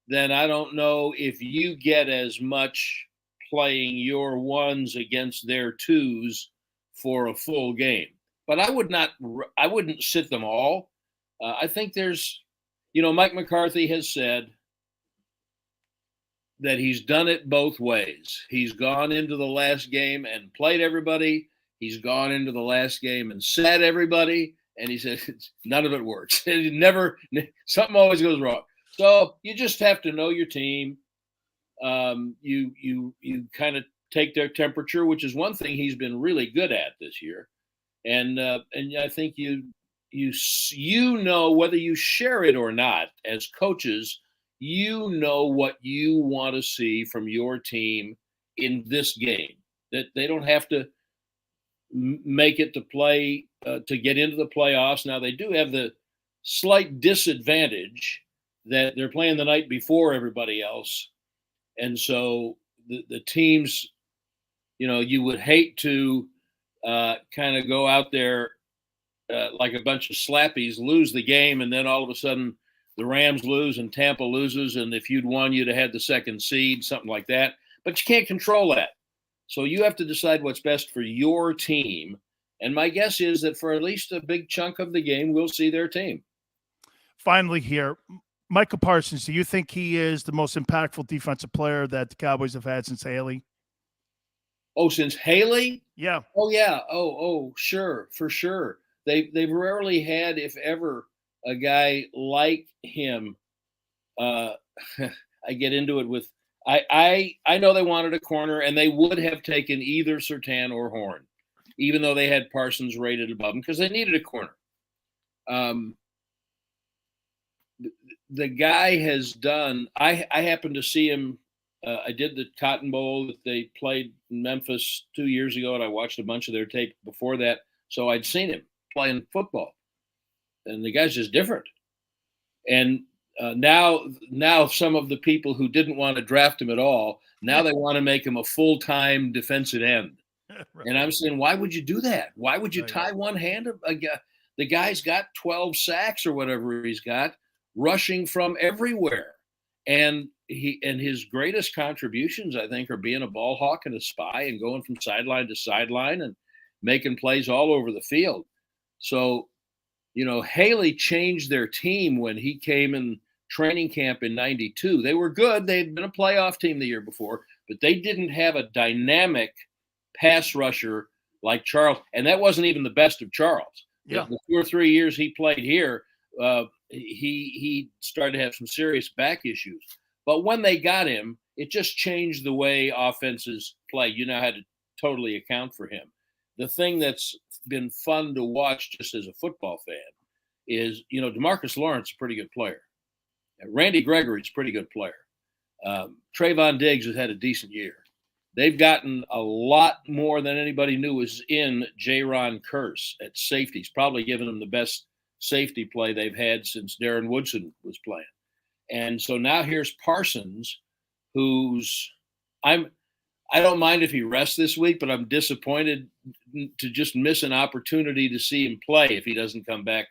then I don't know if you get as much playing your ones against their twos for a full game. But I wouldn't sit them all. I think there's, Mike McCarthy has said that he's done it both ways. He's gone into the last game and played everybody. He's gone into the last game and sat everybody. And he said, none of it works. Something always goes wrong. So you just have to know your team. You kind of take their temperature, which is one thing he's been really good at this year. And I think you know, whether you share it or not, as coaches, you know what you want to see from your team in this game. That they don't have to make it to play to get into the playoffs. Now they do have the slight disadvantage that they're playing the night before everybody else, and so the teams, you would hate to kind of go out there like a bunch of slappies, lose the game, and then all of a sudden the Rams lose and Tampa loses, and if you'd won, you'd have had the second seed, something like that. But you can't control that. So you have to decide what's best for your team. And my guess is that for at least a big chunk of the game, we'll see their team. Finally here, Micah Parsons, do you think he is the most impactful defensive player that the Cowboys have had since Haley? Oh, since Haley? Yeah. Oh, yeah. Oh, sure, for sure. They've rarely had, if ever, a guy like him. I get into it with I know they wanted a corner, and they would have taken either Surtain or Horn, even though they had Parsons rated above them because they needed a corner. The guy has done. I happened to see him. I did the Cotton Bowl that they played in Memphis 2 years ago, and I watched a bunch of their tape before that. So I'd seen him playing football, and the guy's just different. And now some of the people who didn't want to draft him at all, now they want to make him a full-time defensive end. Right. And I'm saying, why would you do that? Why would you tie one hand? The guy's got 12 sacks or whatever he's got, rushing from everywhere. And his greatest contributions, I think, are being a ball hawk and a spy and going from sideline to sideline and making plays all over the field. So, Haley changed their team when he came in training camp in 92. They were good. They had been a playoff team the year before, but they didn't have a dynamic pass rusher like Charles. And that wasn't even the best of Charles. Yeah. The 2 or 3 years he played here, he started to have some serious back issues. But when they got him, it just changed the way offenses play. You now had to totally account for him. The thing that's been fun to watch just as a football fan is, DeMarcus Lawrence is a pretty good player. Randy Gregory's a pretty good player. Trayvon Diggs has had a decent year. They've gotten a lot more than anybody knew was in Jaron Kearse at safety. He's probably given them the best safety play they've had since Darren Woodson was playing. And so now here's Parsons, who's I don't mind if he rests this week, but I'm disappointed to just miss an opportunity to see him play if he doesn't come back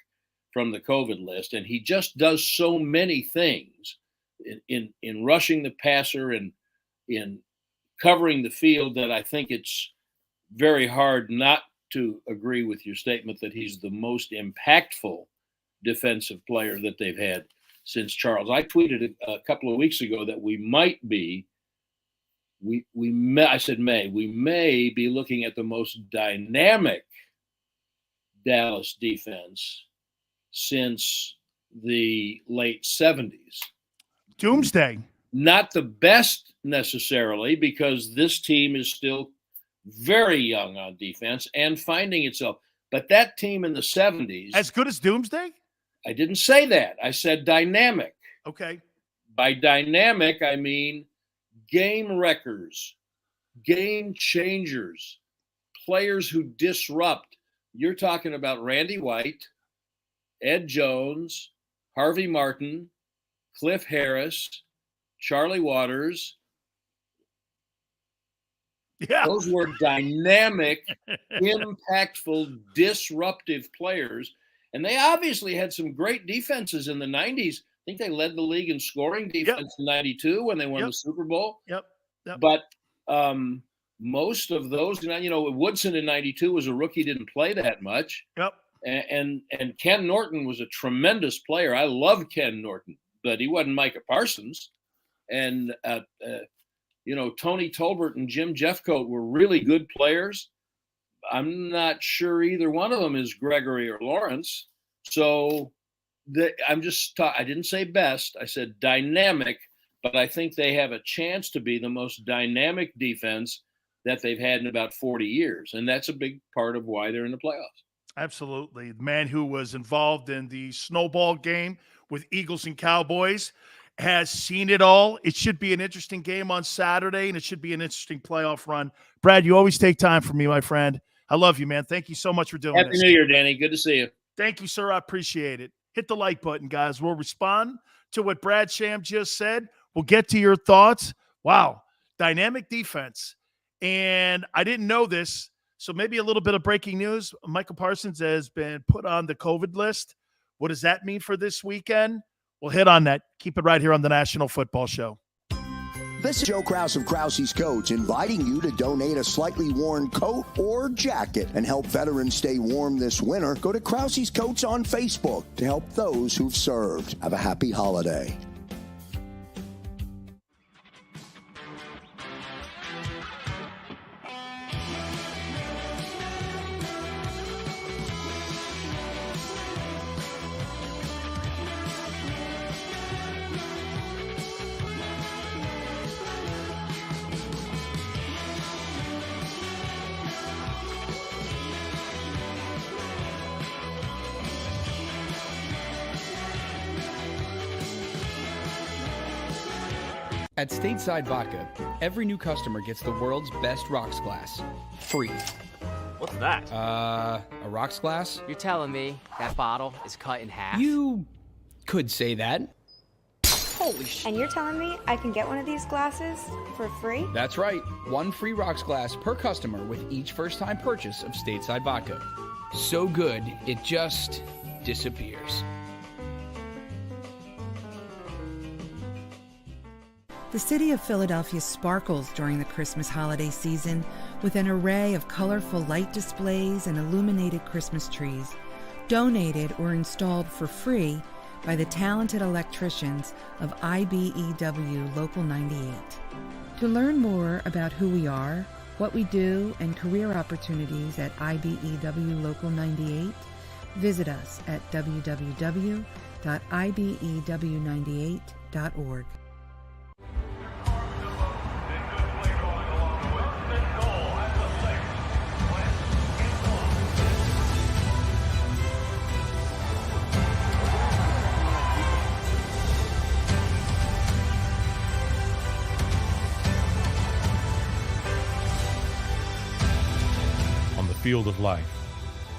from the COVID list. And he just does so many things in rushing the passer and in covering the field that I think it's very hard not to agree with your statement that he's the most impactful defensive player that they've had since Charles. I tweeted a couple of weeks ago that we might be we may be looking at the most dynamic Dallas defense since the late 70s. Doomsday. Not the best necessarily, because this team is still very young on defense and finding itself. But that team in the 70s. As good as Doomsday? I didn't say that. I said dynamic. Okay. By dynamic, I mean game wreckers, game changers, players who disrupt. You're talking about Randy White, Ed Jones, Harvey Martin, Cliff Harris, Charlie Waters. Yeah. Those were dynamic, impactful, disruptive players. And they obviously had some great defenses in the 90s. I think they led the league in scoring defense in 92 when they won the Super Bowl. Yep. But most of those, Woodson in 92 was a rookie, didn't play that much. Yep. And Ken Norton was a tremendous player. I love Ken Norton, but he wasn't Micah Parsons. And, Tony Tolbert and Jim Jeffcoat were really good players. I'm not sure either one of them is Gregory or Lawrence. So I didn't say best. I said dynamic, but I think they have a chance to be the most dynamic defense that they've had in about 40 years. And that's a big part of why they're in the playoffs. Absolutely. The man who was involved in the snowball game with Eagles and Cowboys has seen it all. It should be an interesting game on Saturday, and it should be an interesting playoff run. Brad, you always take time for me, my friend. I love you, man. Thank you so much for doing this. Happy New Year, Danny. Good to see you. Thank you, sir. I appreciate it. Hit the like button, guys. We'll respond to what Brad Sham just said. We'll get to your thoughts. Wow. Dynamic defense. And I didn't know this, so maybe a little bit of breaking news. Michael Parsons has been put on the COVID list. What does that mean for this weekend? We'll hit on that. Keep it right here on the National Football Show. This is Joe Krause of Krause's Coats, inviting you to donate a slightly worn coat or jacket and help veterans stay warm this winter. Go to Krause's Coats on Facebook to help those who've served. Have a happy holiday. At Stateside Vodka, every new customer gets the world's best rocks glass, free. What's that? A rocks glass? You're telling me that bottle is cut in half? You could say that. Holy shit. And you're telling me I can get one of these glasses for free? That's right. One free rocks glass per customer with each first-time purchase of Stateside Vodka. So good, it just disappears. The city of Philadelphia sparkles during the Christmas holiday season with an array of colorful light displays and illuminated Christmas trees, donated or installed for free by the talented electricians of IBEW Local 98. To learn more about who we are, what we do, and career opportunities at IBEW Local 98, visit us at www.ibew98.org. Field of life,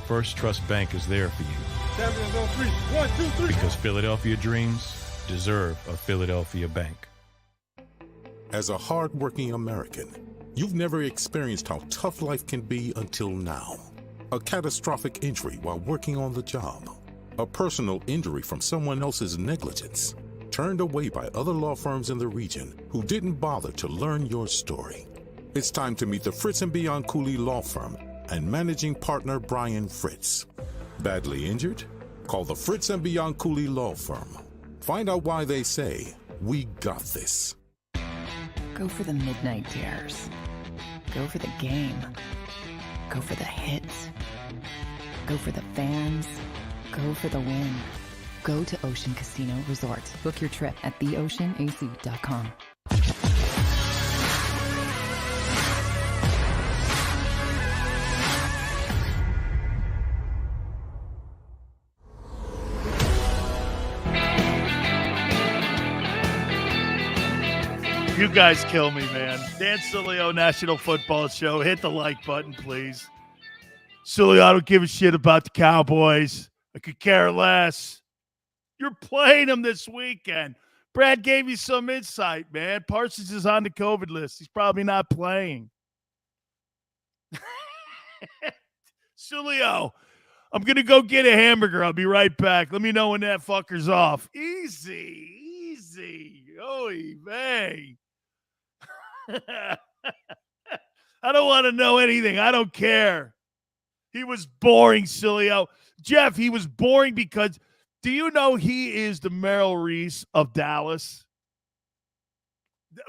First Trust Bank is there for you. Champions on three. 1, 2, 3. Because Philadelphia dreams deserve a Philadelphia bank. As a hardworking American, you've never experienced how tough life can be until now. A catastrophic injury while working on the job. A personal injury from someone else's negligence. Turned away by other law firms in the region who didn't bother to learn your story. It's time to meet the Fritz & Bianculli Law Firm and managing partner Brian Fritz. Badly injured? Call the Fritz & Bianculli Law Firm. Find out why they say, we got this. Go for the midnight dares. Go for the game. Go for the hits. Go for the fans. Go for the win. Go to Ocean Casino Resort. Book your trip at theoceanac.com. You guys kill me, man. Dan Sileo, National Football Show. Hit the like button, please. Sileo, I don't give a shit about the Cowboys. I could care less. You're playing them this weekend. Brad gave you some insight, man. Parsons is on the COVID list. He's probably not playing. Sileo, I'm going to go get a hamburger. I'll be right back. Let me know when that fucker's off. Easy. Oy vey. I don't want to know anything. I don't care. He was boring, Sileo. Jeff, he was boring because do you know he is the Merrill Reese of Dallas?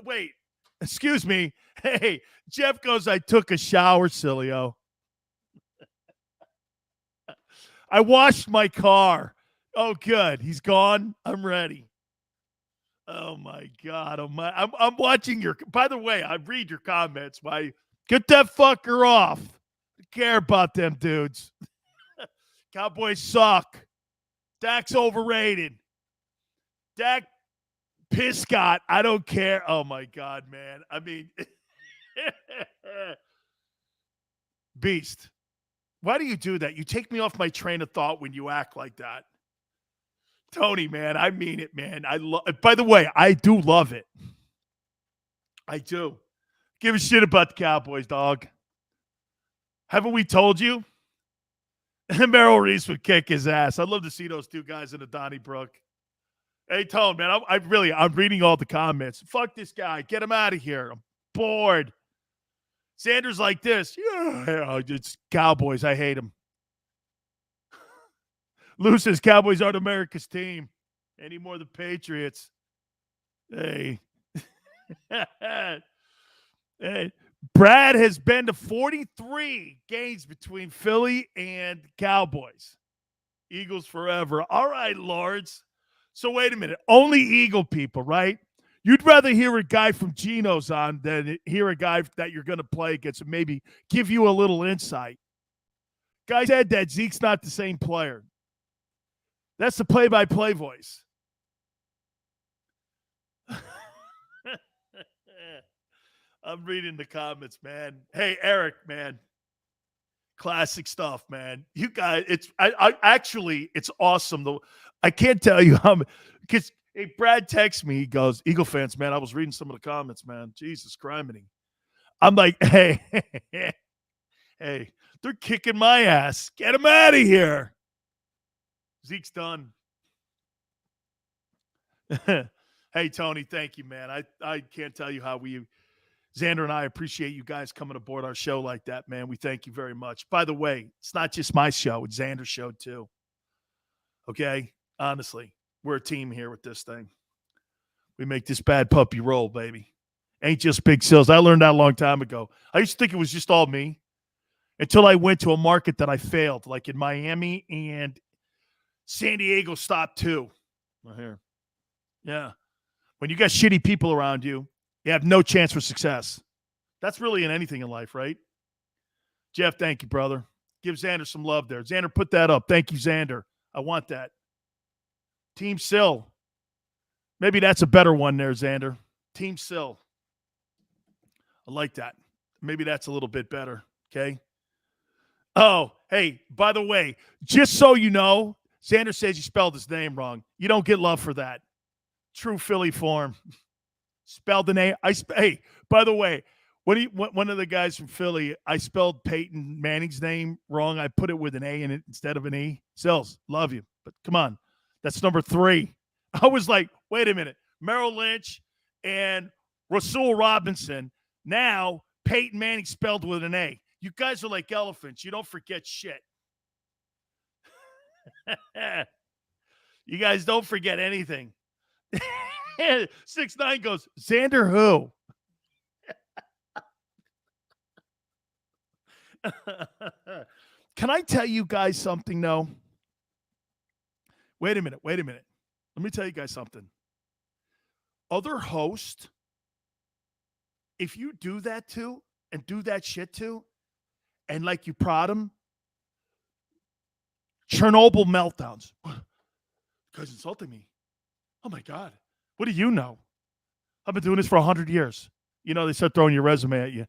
Wait, excuse me. Hey, Jeff goes, I took a shower, Sileo. I washed my car. Oh, good. He's gone. I'm ready. Oh, my God. I'm watching your – by the way, I read your comments. Get that fucker off. I don't care about them dudes. Cowboys suck. Dak's overrated. Dak Prescott, I don't care. Oh, my God, man. I mean – Beast. Why do you do that? You take me off my train of thought when you act like that. Tony, man, I mean it, man. By the way, I do love it. I do. Give a shit about the Cowboys, dog. Haven't we told you? Merrill Reese would kick his ass. I'd love to see those two guys in the Donnybrook. Hey, Tone, man, I'm reading all the comments. Fuck this guy. Get him out of here. I'm bored. Sanders like this. Yeah, it's Cowboys. I hate him. Lou says Cowboys aren't America's team anymore. The Patriots. Hey. Hey. Brad has been to 43 games between Philly and Cowboys. Eagles forever. All right, Lords. So wait a minute. Only Eagle people, right? You'd rather hear a guy from Geno's on than hear a guy that you're going to play against and maybe give you a little insight. Guy said that Zeke's not the same player. That's the play-by-play voice. I'm reading the comments, man. Hey, Eric, man. Classic stuff, man. You guys, it's awesome. Though I can't tell you how many, because hey, Brad texts me. He goes, Eagle fans, man, I was reading some of the comments, man. Jesus criminy. I'm like, hey, they're kicking my ass. Get them out of here. Zeke's done. Hey, Tony, thank you, man. I can't tell you how Xander and I appreciate you guys coming aboard our show like that, man. We thank you very much. By the way, it's not just my show. It's Xander's show, too. Okay? Honestly, we're a team here with this thing. We make this bad puppy roll, baby. Ain't just big sales. I learned that a long time ago. I used to think it was just all me until I went to a market that I failed, like in Miami and San Diego stopped too. Right here. Yeah. When you got shitty people around you, you have no chance for success. That's really in anything in life, right? Jeff, thank you, brother. Give Xander some love there. Xander, put that up. Thank you, Xander. I want that. Team Sill. Maybe that's a better one there, Xander. Team Sill. I like that. Maybe that's a little bit better, okay? Oh, hey, by the way, just so you know, Xander says you spelled his name wrong. You don't get love for that. True Philly form. Spelled the name. Hey, by the way, one of the guys from Philly, I spelled Peyton Manning's name wrong. I put it with an A in it instead of an E. Sills, love you. But come on. That's number 3. I was like, wait a minute. Merrill Lynch and Rasul Robinson. Now, Peyton Manning spelled with an A. You guys are like elephants. You don't forget shit. You guys don't forget anything. 6'9" goes, Xander who? Can I tell you guys something, though? Wait a minute. Let me tell you guys something. Other hosts, if you do that too and do that shit too, and like you prod them, Chernobyl meltdowns. You guys insulting me. Oh, my God. What do you know? I've been doing this for 100 years. You know, they start throwing your resume at you.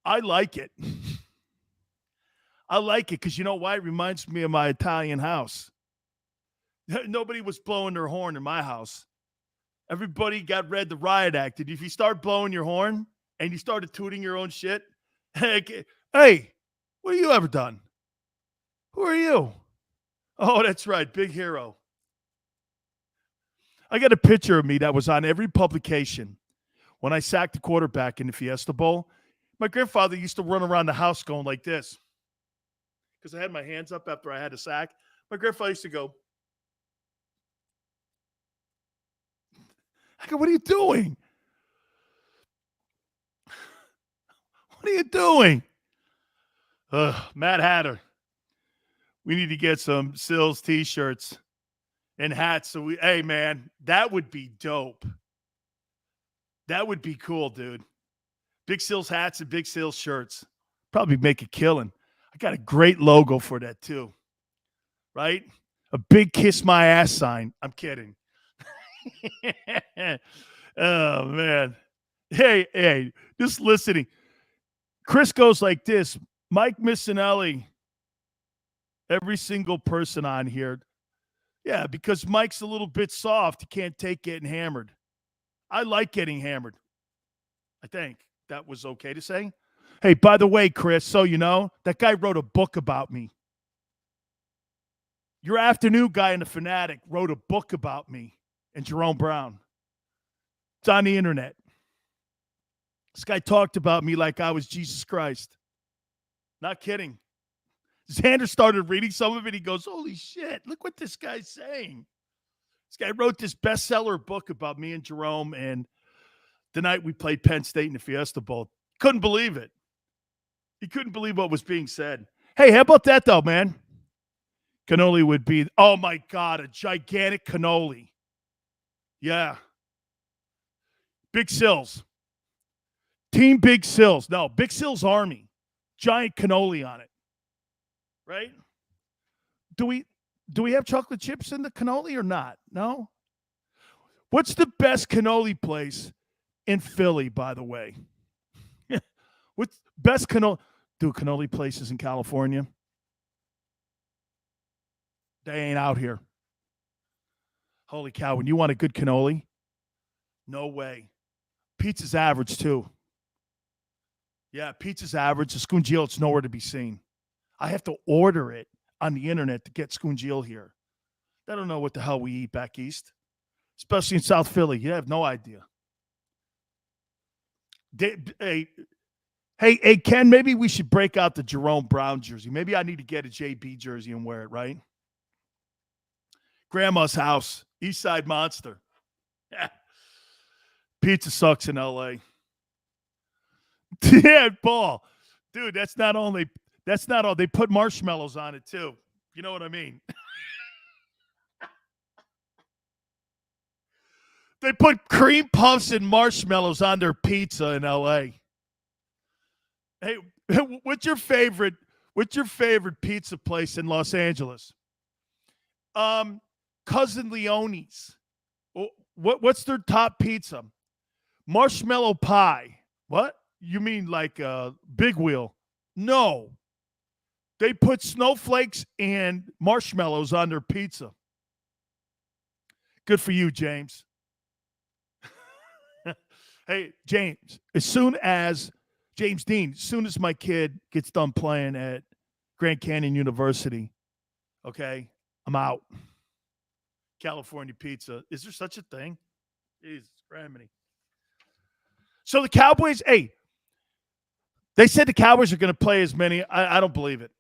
I like it. I like it because you know why? It reminds me of my Italian house. Nobody was blowing their horn in my house. Everybody got read the riot act. And if you start blowing your horn and you started tooting your own shit, hey, what have you ever done? Who are you? Oh, that's right. Big hero. I got a picture of me that was on every publication when I sacked the quarterback in the Fiesta Bowl. My grandfather used to run around the house going like this because I had my hands up after I had a sack. My grandfather used to go, I go, what are you doing? What are you doing? Mad Hatter. We need to get some Sills t-shirts and hats. So hey, man, that would be dope. That would be cool, dude. Big Sills hats and Big Sills shirts. Probably make a killing. I got a great logo for that too. Right? A big kiss my ass sign. I'm kidding. Oh, man. Hey, just listening. Chris goes like this. Mike Missinelli, every single person on here. Yeah, because Mike's a little bit soft. He can't take getting hammered. I like getting hammered. I think that was okay to say. Hey, by the way, Chris, so you know, that guy wrote a book about me. Your afternoon guy in the Fanatic wrote a book about me and Jerome Brown. It's on the internet. This guy talked about me like I was Jesus Christ. Not kidding. Xander started reading some of it. He goes, holy shit, look what this guy's saying. This guy wrote this bestseller book about me and Jerome, and the night we played Penn State in the Fiesta Bowl. Couldn't believe it. He couldn't believe what was being said. Hey, how about that, though, man? Cannoli would be, oh, my God, a gigantic cannoli. Yeah. Big Sills. Team Big Sills. No, Big Sills Army. Giant cannoli on it. Right? Do we have chocolate chips in the cannoli or not? No? What's the best cannoli place in Philly, by the way? What's best cannoli? Do cannoli places in California? They ain't out here. Holy cow, when you want a good cannoli, no way. Pizza's average, too. Yeah, pizza's average. The Scungio, it's nowhere to be seen. I have to order it on the internet to get Scungio here. I don't know what the hell we eat back east, especially in South Philly. You have no idea. Hey, Ken, maybe we should break out the Jerome Brown jersey. Maybe I need to get a JB jersey and wear it, right? Grandma's house, East Side Monster. Yeah. Pizza sucks in L.A. Yeah, Paul. Dude, that's not all. They put marshmallows on it, too. You know what I mean? They put cream puffs and marshmallows on their pizza in L.A. Hey, what's your favorite pizza place in Los Angeles? Cousin Leone's. What's their top pizza? Marshmallow pie. What? You mean like Big Wheel? No. They put snowflakes and marshmallows on their pizza. Good for you, James. Hey, James, James Dean, as soon as my kid gets done playing at Grand Canyon University, okay, I'm out. California pizza. Is there such a thing? Jesus, criminy. So the Cowboys, hey, they said the Cowboys are going to play as many. I don't believe it.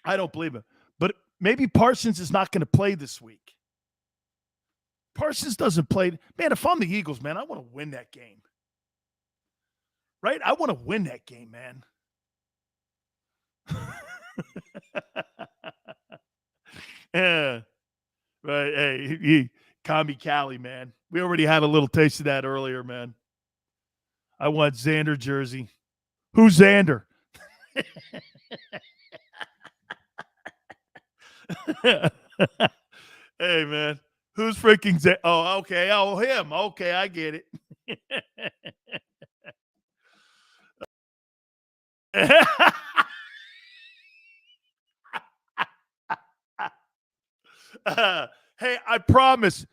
I don't believe it. But maybe Parsons is not going to play this week. Parsons doesn't play. Man, if I'm the Eagles, man, I want to win that game. Right? I want to win that game, man. Yeah. Right. Hey, Kami Cali, man. We already had a little taste of that earlier, man. I want Xander jersey. Who's Xander? Hey, man. Who's freaking Oh, okay. Oh, him. Okay, I get it. Hey, I promise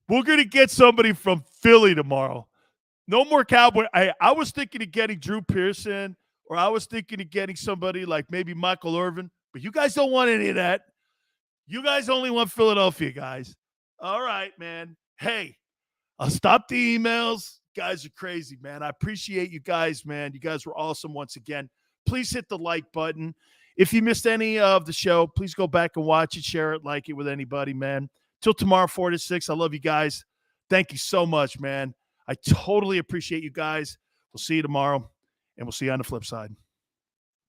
we're going to get somebody from Philly tomorrow. No more Cowboy. I was thinking of getting Drew Pearson, or I was thinking of getting somebody like maybe Michael Irvin, but you guys don't want any of that. You guys only want Philadelphia, guys. All right, man. Hey, I'll stop the emails. You guys are crazy, man. I appreciate you guys, man. You guys were awesome once again. Please hit the like button. If you missed any of the show, please go back and watch it, share it, like it with anybody, man. Till tomorrow, 4 to 6. I love you guys. Thank you so much, man. I totally appreciate you guys. We'll see you tomorrow, and we'll see you on the flip side.